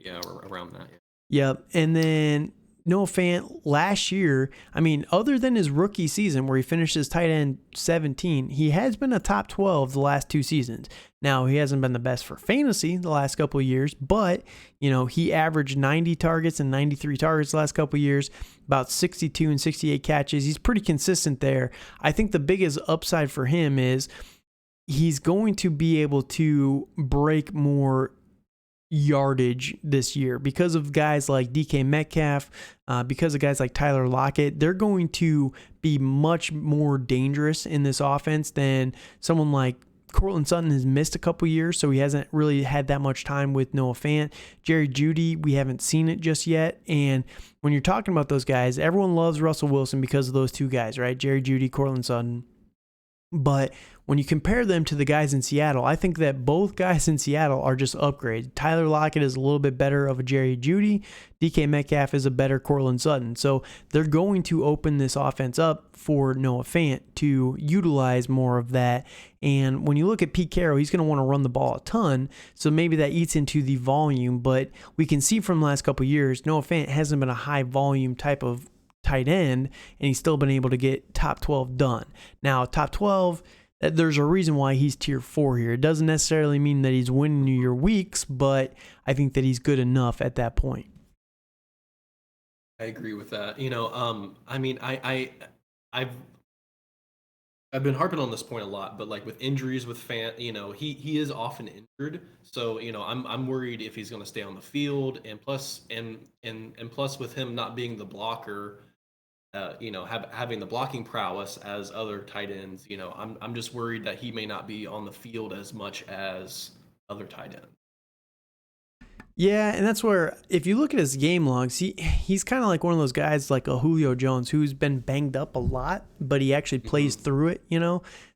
around that. Yep. And then Noah Fant last year, other than his rookie season where he finished as tight end 17, he has been a top 12 the last 2 seasons. Now, he hasn't been the best for fantasy the last couple of years, but, he averaged 90 targets and 93 targets the last couple of years, about 62 and 68 catches. He's pretty consistent there. I think the biggest upside for him is he's going to be able to break more yardage this year because of guys like DK Metcalf, because of guys like Tyler Lockett. They're going to be much more dangerous in this offense than someone like Courtland Sutton has missed a couple years, so he hasn't really had that much time with Noah Fant. Jerry Jeudy, we haven't seen it just yet. And when you're talking about those guys, everyone loves Russell Wilson because of those two guys, right? Jerry Jeudy, Courtland Sutton. But when you compare them to the guys in Seattle, I think that both guys in Seattle are just upgrades. Tyler Lockett is a little bit better of a Jerry Jeudy. DK Metcalf is a better Courtland Sutton. So they're going to open this offense up for Noah Fant to utilize more of that. And when you look at Pete Carroll, he's going to want to run the ball a ton. So maybe that eats into the volume. But we can see from the last couple of years, Noah Fant hasn't been a high volume type of tight end, and he's still been able to get top 12 done. Now, top 12, there's a reason why he's tier 4 here. It doesn't necessarily mean that he's winning you your weeks, but I think that he's good enough at that point. I agree with that. I've been harping on this point a lot, but like with injuries with Fant, he is often injured. So, I'm worried if he's going to stay on the field, and plus with him not being the blocker, having the blocking prowess as other tight ends, I'm just worried that he may not be on the field as much as other tight ends. Yeah, and that's where, if you look at his game logs, he's kind of like one of those guys like a Julio Jones who's been banged up a lot, but he actually plays through it,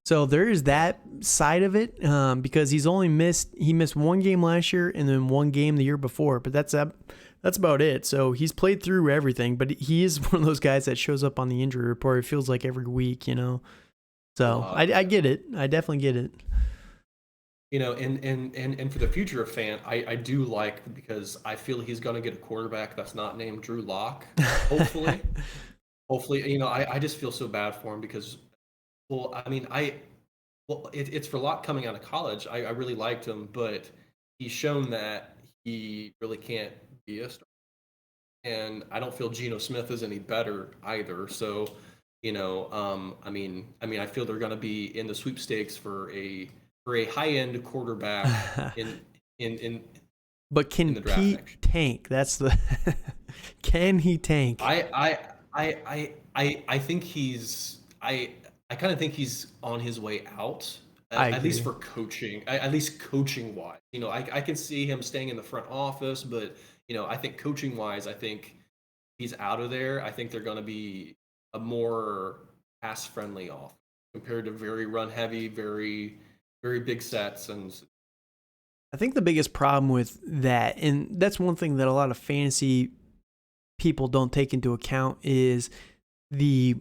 So there is that side of it, because he missed one game last year and then one game the year before, but that's about it. So he's played through everything, but he is one of those guys that shows up on the injury report. It feels like every week, So I get it. I definitely get it. And for the future of Fant, I do like, because I feel he's going to get a quarterback that's not named Drew Lock. Hopefully, I just feel so bad for him because, it's for Lock coming out of college. I really liked him, but he's shown that he really can't be a star. And I don't feel Geno Smith is any better either. So, I feel they're going to be in the sweepstakes for a high-end quarterback in But can the draft Pete tank? That's the Can he tank? I think I kind of think he's on his way out, I at least agree. for coaching, at least coaching wise. I can see him staying in the front office, but I think coaching wise, I think he's out of there. I think they're going to be a more pass friendly off compared to very run heavy, very big sets, and I think the biggest problem with that, and that's one thing that a lot of fantasy people don't take into account, is the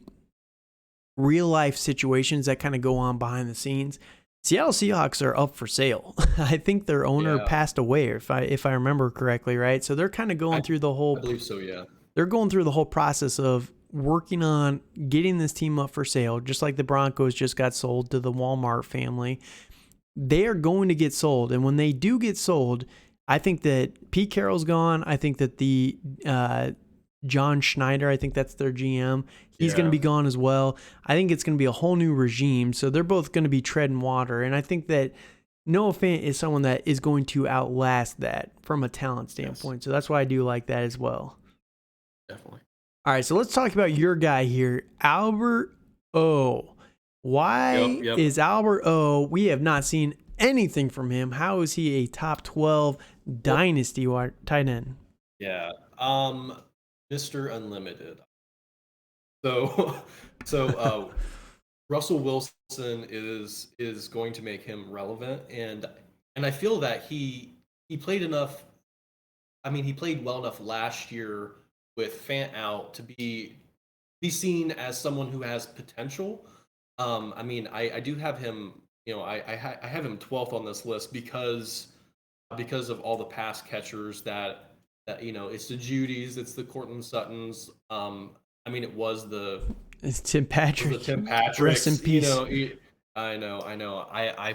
real life situations that kind of go on behind the scenes. Seattle Seahawks are up for sale. I think their owner yeah, passed away, if I remember correctly, right? So they're kind of going I through the I whole believe so. Yeah. they're going through the whole process of working on getting this team up for sale, just like the Broncos just got sold to the Walmart family. They are going to get sold, and when they do get sold, I think that Pete Carroll's gone. I think that the John Schneider, I think that's their GM, he's going to Yeah. be gone as well. I think it's going to be a whole new regime, so they're both going to be treading water, and I think that Noah Fant is someone that is going to outlast that from a talent Yes. standpoint. So that's why I do like that as well. Definitely. All right, so let's talk about your guy here, Albert O. Yep. Why Yep. is Albert O? We have not seen anything from him. How is he a top 12 Well, dynasty tight end? yeah. Mr. Unlimited. So, so Russell Wilson is going to make him relevant, and I feel that he played enough. I mean, he played well enough last year with Fant out to be seen as someone who has potential. I mean, I do have him. I have him 12th on this list because of all the pass catchers that it's the Judys, it's the Cortland Suttons. I mean, It's Tim was the Patrick. Tim Rest in Patricks. peace. I know. I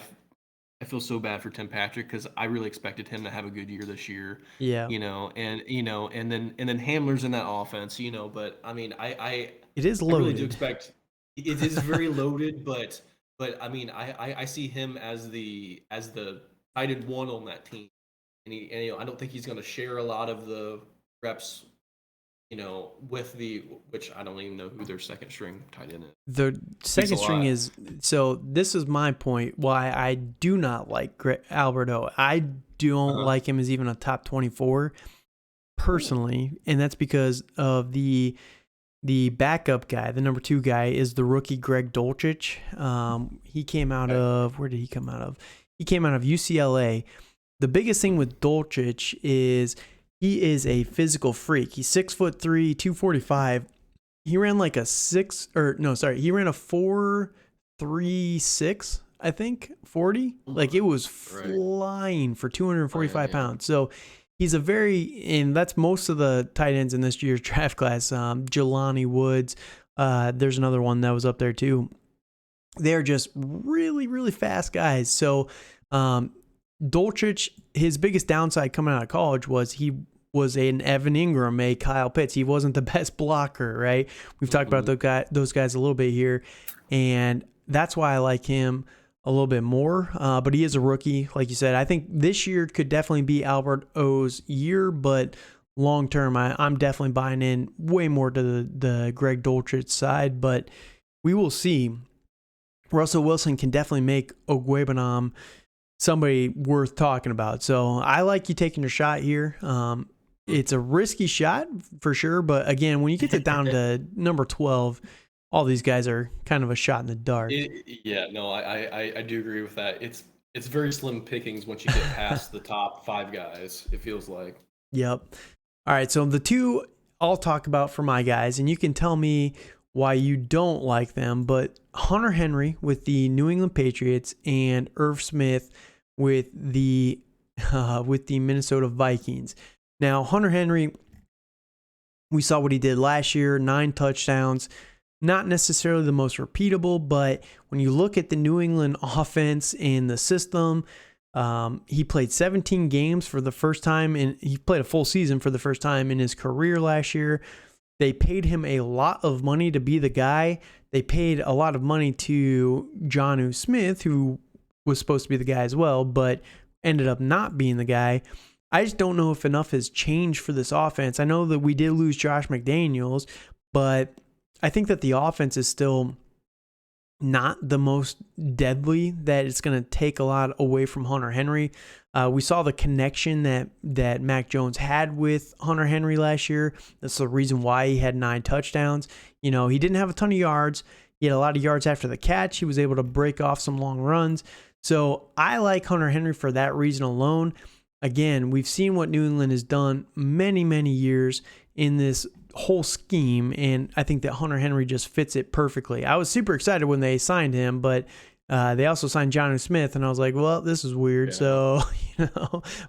feel so bad for Tim Patrick because I really expected him to have a good year this year. Yeah, And then Hamler's in that offense. But I mean, it is I really do loaded. expect it is very loaded, but I mean, I see him as the tight end one on that team, and I don't think he's going to share a lot of the reps, with which I don't even know who their second string tight end is. The Takes a second string lot. is, so this is my point why I do not like Albert O. I don't Uh-huh. like him as even a top 24 Ooh. personally, and that's because of the backup guy, the number 2 guy, is the rookie Greg Dulcich. He came out Okay. of, where did he come out of? He came out of UCLA. The biggest thing with Dulcich is he is a physical freak. He's 6'3", 245. He ran like a he ran a 4.36, I think, 40. Like it was Right. flying for 245 Yeah. pounds. So he's and that's most of the tight ends in this year's draft class. Jelani Woods. There's another one that was up there too. They're just really, really fast guys. So, Dulcich, his biggest downside coming out of college was he was an Evan Ingram, a Kyle Pitts. He wasn't the best blocker, right? We've talked about those guys a little bit here, and that's why I like him a little bit more. But he is a rookie, like you said. I think this year could definitely be Albert O's year, but long term, I'm definitely buying in way more to the Greg Dulcich side. But we will see. Russell Wilson can definitely make Ogwebanam somebody worth talking about. So I like you taking your shot here. It's a risky shot for sure, but again, when you get it down to number 12, all these guys are kind of a shot in the dark. Yeah, no, I do agree with that. It's very slim pickings once you get past the top five guys. It feels like. Yep. All right, so the 2 I'll talk about for my guys, and you can tell me why you don't like them, but Hunter Henry with the New England Patriots and Irv Smith with the Minnesota Vikings. Now, Hunter Henry, we saw what he did last year, 9 touchdowns. Not necessarily the most repeatable, but when you look at the New England offense and the system, he played 17 games for the first time, and he played a full season for the first time in his career last year. They paid him a lot of money to be the guy. They paid a lot of money to Jonnu Smith, who was supposed to be the guy as well, but ended up not being the guy. I just don't know if enough has changed for this offense. I know that we did lose Josh McDaniels, but I think that the offense is still not the most deadly, that it's going to take a lot away from Hunter Henry. We saw the connection that Mac Jones had with Hunter Henry last year. That's the reason why he had 9 touchdowns. You know, he didn't have a ton of yards. He had a lot of yards after the catch. He was able to break off some long runs. So I like Hunter Henry for that reason alone. Again, we've seen what New England has done many, many years in this whole scheme, and I think that Hunter Henry just fits it perfectly. I was super excited when they signed him, but they also signed Jonnu Smith, and I was like, well, this is weird. Yeah. So,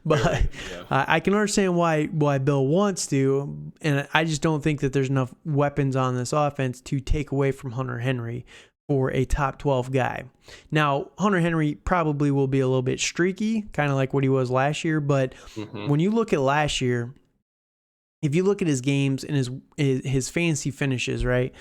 but I can understand why Bill wants to, and I just don't think that there's enough weapons on this offense to take away from Hunter Henry for a top 12 guy. Now, Hunter Henry probably will be a little bit streaky, kind of like what he was last year, but when you look at last year, if you look at his games and his fantasy finishes, right?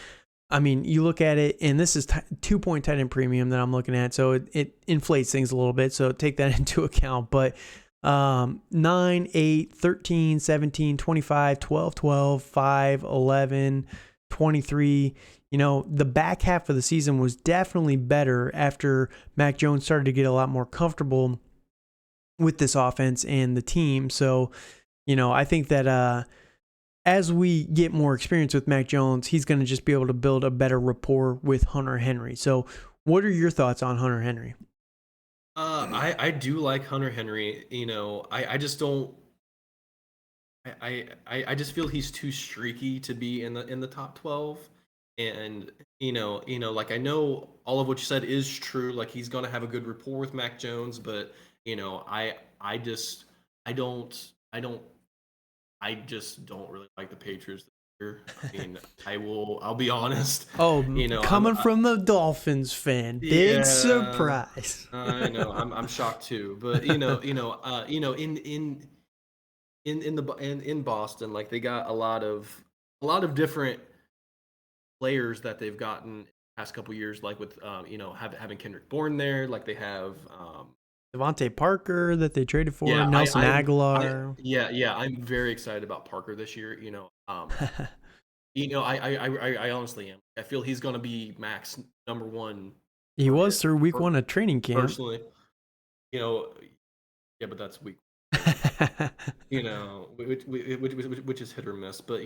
I mean, you look at it, and this is 2-point tight end premium that I'm looking at, so it inflates things a little bit, so take that into account. But 9, 8, 13, 17, 25, 12, 12, 5, 11, 23. You know, the back half of the season was definitely better after Mac Jones started to get a lot more comfortable with this offense and the team. So, you know, I think that as we get more experience with Mac Jones, he's going to just be able to build a better rapport with Hunter Henry. So what are your thoughts on Hunter Henry? I do like Hunter Henry. You know, I just don't. I just feel he's too streaky to be in the top 12. And like, I know all of what you said is true. Like, he's gonna have a good rapport with Mac Jones, but I just don't really like the Patriots this year. I mean, I'll be honest. Oh, coming from the Dolphins fan, big surprise. I know, I'm shocked too. But in Boston, like, they got a lot of different players that they've gotten the past couple years, like with having Kendrick Bourne there, like they have Devontae Parker that they traded for, Nelson Aguilar. I'm very excited about Parker this year. I honestly am. I feel he's going to be Mac's number one. He was through week 1 of training camp. Personally, but that's week. Which is hit or miss. But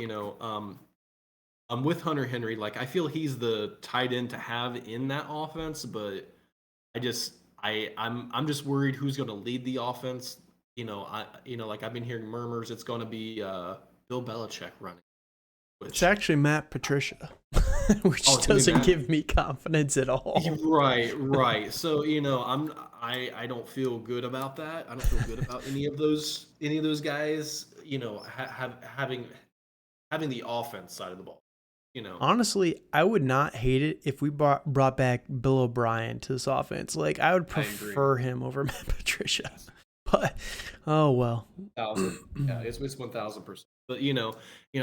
I'm with Hunter Henry. Like, I feel he's the tight end to have in that offense, but I'm just worried who's going to lead the offense. Like, I've been hearing murmurs it's going to be Bill Belichick running. It's actually Matt Patricia, which doesn't give me confidence at all. Right. So I don't feel good about that. I don't feel good about any of those guys. Having the offense side of the ball. Honestly, I would not hate it if we brought back Bill O'Brien to this offense. Like, I would prefer him over Matt Patricia. But oh well. 1,000. Yeah, it's 1,000%. But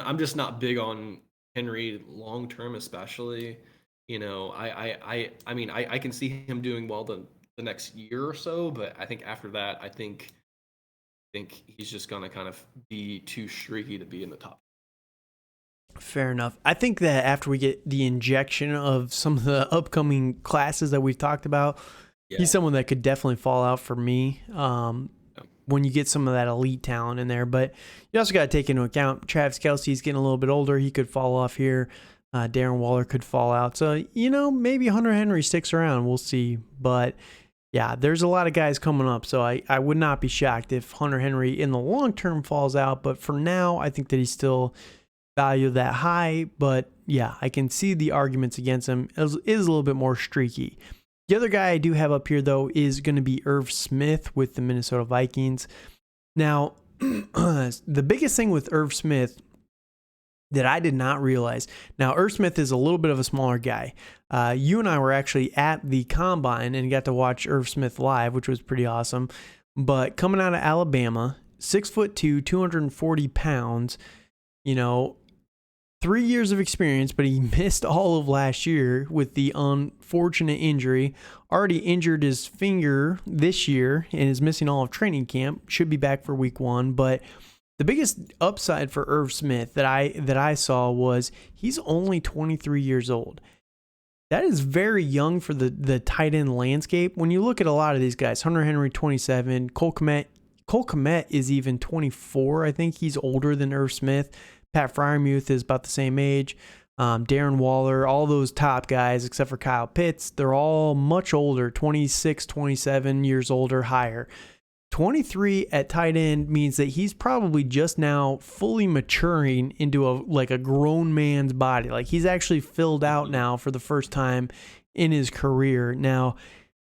I'm just not big on Henry long term, especially. I mean, I can see him doing well the next year or so, but I think after that, I think he's just gonna kind of be too streaky to be in the top. Fair enough. I think that after we get the injection of some of the upcoming classes that we've talked about, he's someone that could definitely fall out for me when you get some of that elite talent in there. But you also got to take into account Travis Kelce's getting a little bit older. He could fall off here. Darren Waller could fall out. So, maybe Hunter Henry sticks around. We'll see. But, yeah, there's a lot of guys coming up. So I would not be shocked if Hunter Henry in the long term falls out. But for now, I think that he's still value that high, but yeah, I can see the arguments against him. It is a little bit more streaky. The other guy I do have up here, though, is going to be Irv Smith with the Minnesota Vikings. Now, the biggest thing with Irv Smith that I did not realize, now Irv Smith is a little bit of a smaller guy. You and I were actually at the Combine and got to watch Irv Smith live, which was pretty awesome. But coming out of Alabama, 6'2", 240 pounds, 3 years of experience, but he missed all of last year with the unfortunate injury. Already injured his finger this year and is missing all of training camp. Should be back for week 1, but the biggest upside for Irv Smith that I saw was he's only 23 years old. That is very young for the tight end landscape. When you look at a lot of these guys, Hunter Henry 27, Cole Kmet is even 24. I think he's older than Irv Smith. Pat Fryermuth is about the same age. Darren Waller, all those top guys except for Kyle Pitts, they're all much older, 26, 27 years older, higher. 23 at tight end means that he's probably just now fully maturing into a grown man's body. Like he's actually filled out now for the first time in his career. Now,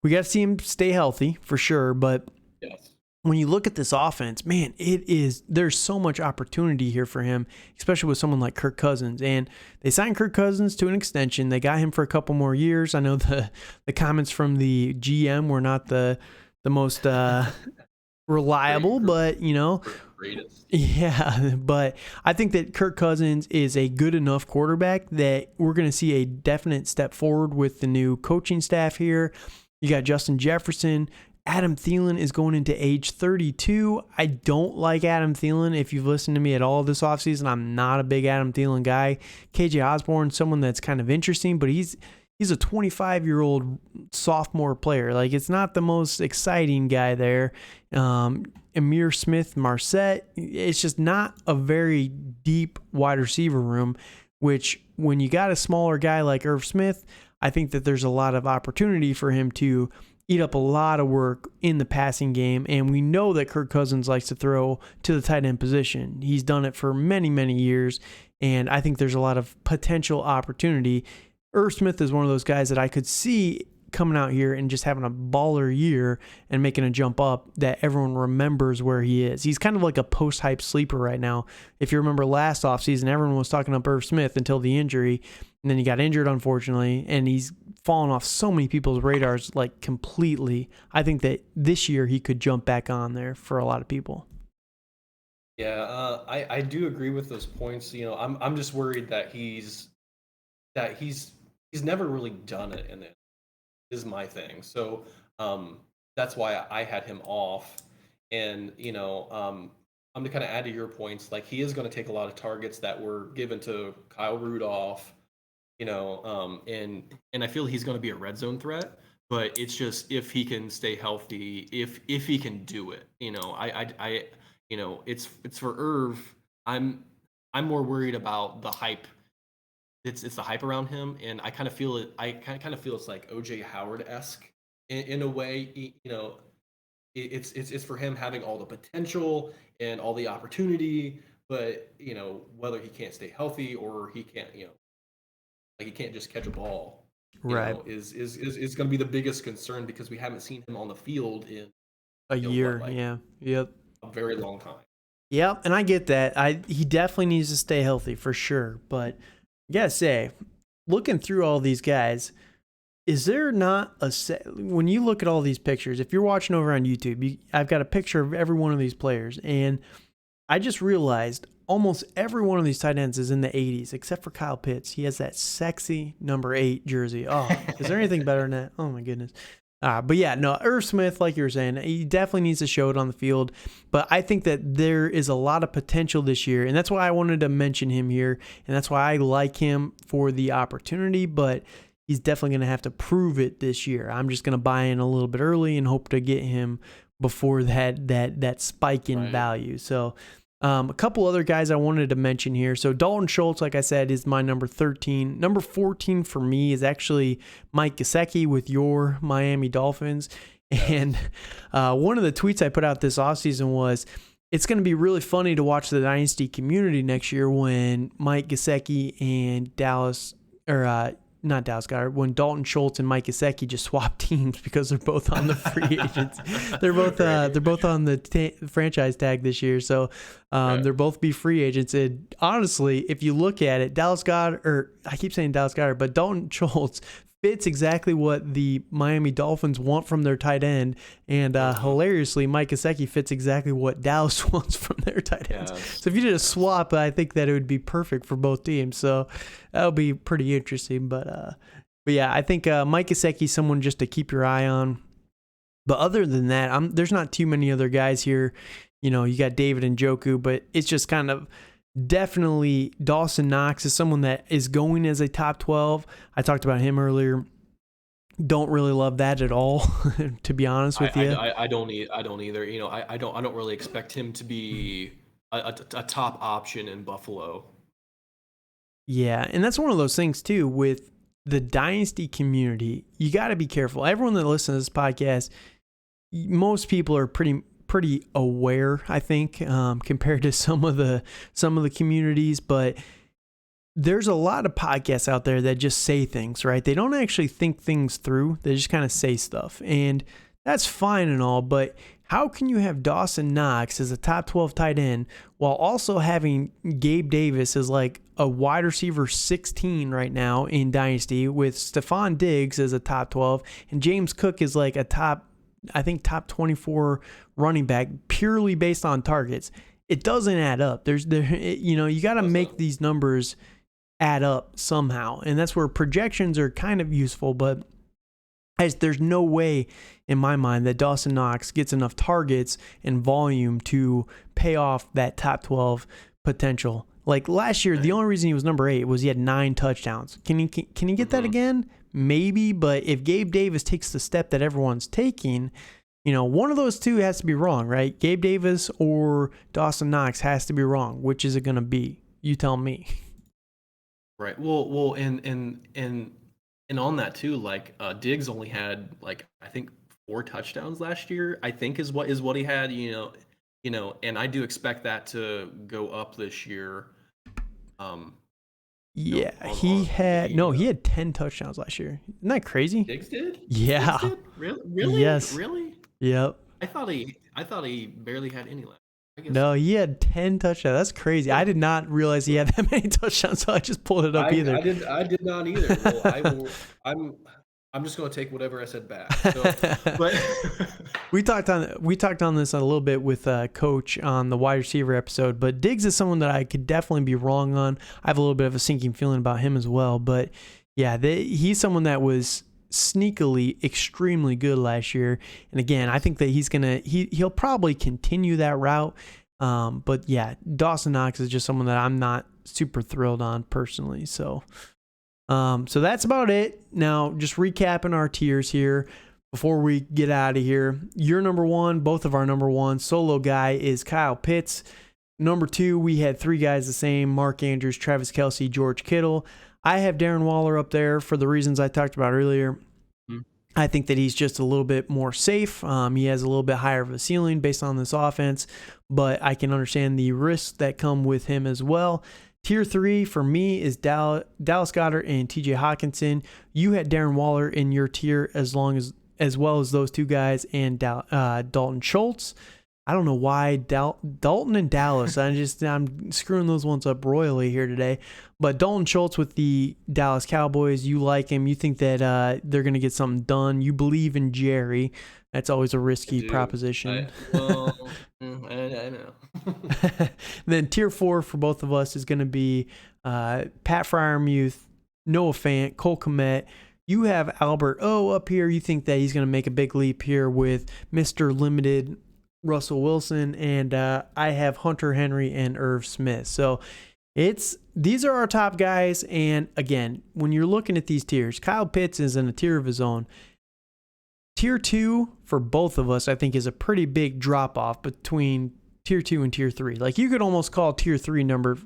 we got to see him stay healthy for sure, but yes, when you look at this offense, man, there's so much opportunity here for him, especially with someone like Kirk Cousins. And they signed Kirk Cousins to an extension. They got him for a couple more years. I know the comments from the GM were not the most reliable, but greatest. Yeah, but I think that Kirk Cousins is a good enough quarterback that we're going to see a definite step forward with the new coaching staff here. You got Justin Jefferson. Adam Thielen is going into age 32. I don't like Adam Thielen. If you've listened to me at all this offseason, I'm not a big Adam Thielen guy. KJ Osborne, someone that's kind of interesting, but he's a 25-year-old sophomore player. Like, it's not the most exciting guy there. Amir Smith-Marset, it's just not a very deep wide receiver room, which when you got a smaller guy like Irv Smith, I think that there's a lot of opportunity for him to eat up a lot of work in the passing game, and we know that Kirk Cousins likes to throw to the tight end position. He's done it for many, many years, and I think there's a lot of potential opportunity. Irv Smith is one of those guys that I could see coming out here and just having a baller year and making a jump up that everyone remembers where he is. He's kind of like a post-hype sleeper right now. If you remember last offseason, everyone was talking up Irv Smith until the injury, and then he got injured, unfortunately, and he's fallen off so many people's radars, like, completely. I think that this year he could jump back on there for a lot of people. Yeah, I do agree with those points. I'm just worried that he's never really done it, and it is my thing. So that's why I had him off. And I'm to kind of add to your points. Like, he is going to take a lot of targets that were given to Kyle Rudolph. And I feel he's going to be a red zone threat, but it's just if he can stay healthy, if he can do it. It's for Irv. I'm more worried about the hype. It's the hype around him, and I kind of feel it. I kind of feel it's like OJ Howard-esque in a way. It's for him having all the potential and all the opportunity, but whether he can't stay healthy or he can't, like, he can't just catch a ball, Right. is going to be the biggest concern because we haven't seen him on the field in A year, like, yeah. Yep. a very long time. Yep, and I get that. He definitely needs to stay healthy for sure, but I gotta say, looking through all these guys, is there not when you look at all these pictures, if you're watching over on YouTube, I've got a picture of every one of these players, and I just realized almost every one of these tight ends is in the 80s, except for Kyle Pitts. He has that sexy number 8 jersey. Oh, is there anything better than that? Oh, my goodness. But yeah, no, Irv Smith, like you were saying, he definitely needs to show it on the field. But I think that there is a lot of potential this year, and that's why I wanted to mention him here, and that's why I like him for the opportunity, but he's definitely going to have to prove it this year. I'm just going to buy in a little bit early and hope to get him before that spike in value. So a couple other guys I wanted to mention here. So Dalton Schultz, like I said, is my number 13. Number 14 for me is actually Mike Gesicki with your Miami Dolphins. And one of the tweets I put out this offseason was, it's going to be really funny to watch the Dynasty community next year when Mike Gesicki and when Dalton Schultz and Mike Gesicki just swap teams because they're both on the free agents. They're both on the franchise tag this year, so they're both be free agents. And honestly, if you look at it, I keep saying Dallas Goedert, but Dalton Schultz fits exactly what the Miami Dolphins want from their tight end. And hilariously, Mike Gesicki fits exactly what Dallas wants from their tight ends. Yes. So if you did a swap, I think that it would be perfect for both teams. So that would be pretty interesting. But yeah, I think Mike Gesicki is someone just to keep your eye on. But other than that, there's not too many other guys here. You got David Njoku, but it's just kind of definitely Dawson Knox is someone that is going as a top 12. I talked about him earlier. Don't really love that at all, to be honest with you. I don't either. I don't really expect him to be a top option in Buffalo. Yeah, and that's one of those things too with the Dynasty community. You got to be careful. Everyone that listens to this podcast, most people are pretty aware, I think, compared to some of the communities. But there's a lot of podcasts out there that just say things, right? They don't actually think things through. They just kind of say stuff, and that's fine and all. But how can you have Dawson Knox as a top 12 tight end while also having Gabe Davis as like a wide receiver 16 right now in Dynasty, with Stephon Diggs as a top 12 and James Cook is like a top 24 running back purely based on targets? It doesn't add up. You got to make these numbers add up somehow, and that's where projections are kind of useful. But there's no way in my mind that Dawson Knox gets enough targets and volume to pay off that top 12 potential. Like last year, the only reason he was number 8 was he had 9 touchdowns. Can he get that again? Maybe, but if Gabe Davis takes the step that everyone's taking, one of those two has to be wrong, right? Gabe Davis or Dawson Knox has to be wrong. Which is it going to be? You tell me. Right. Well, and on that too, like Diggs only had like I think 4 touchdowns last year. I think is what he had. And I do expect that to go up this year. Yeah, he had 10 touchdowns last year. Isn't that crazy? Diggs did? Yeah. Diggs did? Really? Yes. Really? Yep. I thought he barely had any left. No, he had 10 touchdowns. That's crazy. I did not realize he had that many touchdowns, so I just pulled it up either. I did not either. Well, I'm just going to take whatever I said back. So, but we talked on this a little bit with Coach on the wide receiver episode, but Diggs is someone that I could definitely be wrong on. I have a little bit of a sinking feeling about him as well, but yeah, he's someone that was sneakily extremely good last year, and again, I think that he'll probably continue that route. But yeah, Dawson Knox is just someone that I'm not super thrilled on personally. So that's about it. Now, just recapping our tiers here before we get out of here. Your number 1, both of our number 1 solo guy is Kyle Pitts. Number 2, we had 3 guys the same: Mark Andrews, Travis Kelce, George Kittle. I have Darren Waller up there for the reasons I talked about earlier. I think that he's just a little bit more safe. He has a little bit higher of a ceiling based on this offense, but I can understand the risks that come with him as well. Tier 3 for me is Dallas Goedert and TJ Hawkinson. You had Darren Waller in your tier as well as those 2 guys and Dalton Schultz. I don't know why Dalton and Dallas. I'm screwing those ones up royally here today. But Dalton Schultz with the Dallas Cowboys, you like him. You think that they're going to get something done. You believe in Jerry. That's always a risky proposition. I know. Then tier 4 for both of us is going to be Pat Freiermuth, Noah Fant, Cole Kmet. You have Albert O up here. You think that he's going to make a big leap here with Mr. Limited Russell Wilson, and I have Hunter Henry and Irv Smith. So these are our top guys. And again, when you're looking at these tiers, Kyle Pitts is in a tier of his own. Tier 2 for both of us, I think, is a pretty big drop off between tier 2 and tier 3. Like, you could almost call tier number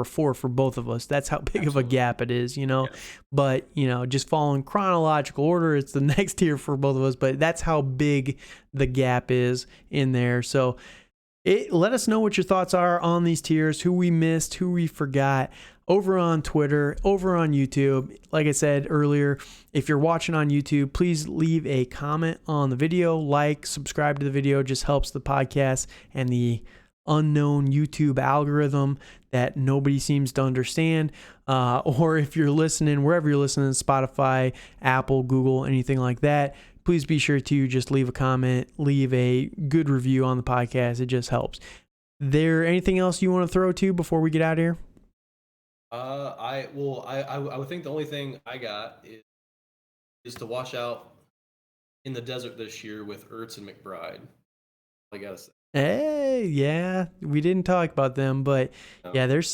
4 for both of us. That's how big of a gap it is, Yeah. But, just following chronological order, it's the next tier for both of us. But that's how big the gap is in there. So let us know what your thoughts are on these tiers, who we missed, who we forgot, over on Twitter, over on YouTube. Like I said earlier, if you're watching on YouTube, please leave a comment on the video, subscribe to the video. It just helps the podcast and the unknown YouTube algorithm that nobody seems to understand. Or if you're listening, wherever you're listening, Spotify, Apple, Google, anything like that, please be sure to just leave a comment, leave a good review on the podcast. It just helps. There anything else you want to throw to before we get out of here? I would think the only thing I got is to watch out in the desert this year with Ertz and McBride. I gotta say. Hey, yeah, we didn't talk about them, but No. yeah, there's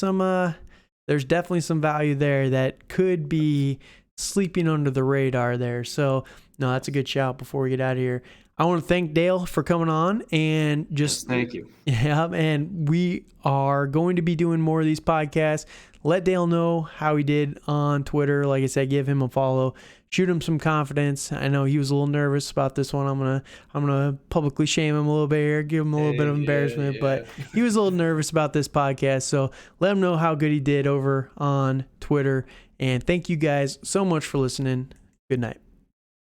definitely some value there that could be sleeping under the radar there. So, no, that's a good shout before we get out of here. I want to thank Dale for coming on and just Thank you. Yeah, and we are going to be doing more of these podcasts. Let Dale know how he did on Twitter. Like I said, give him a follow. Shoot him some confidence. I know he was a little nervous about this one. I'm gonna publicly shame him a little bit here, give him a little bit of embarrassment, but he was a little nervous about this podcast. So let him know how good he did over on Twitter. And thank you guys so much for listening. Good night.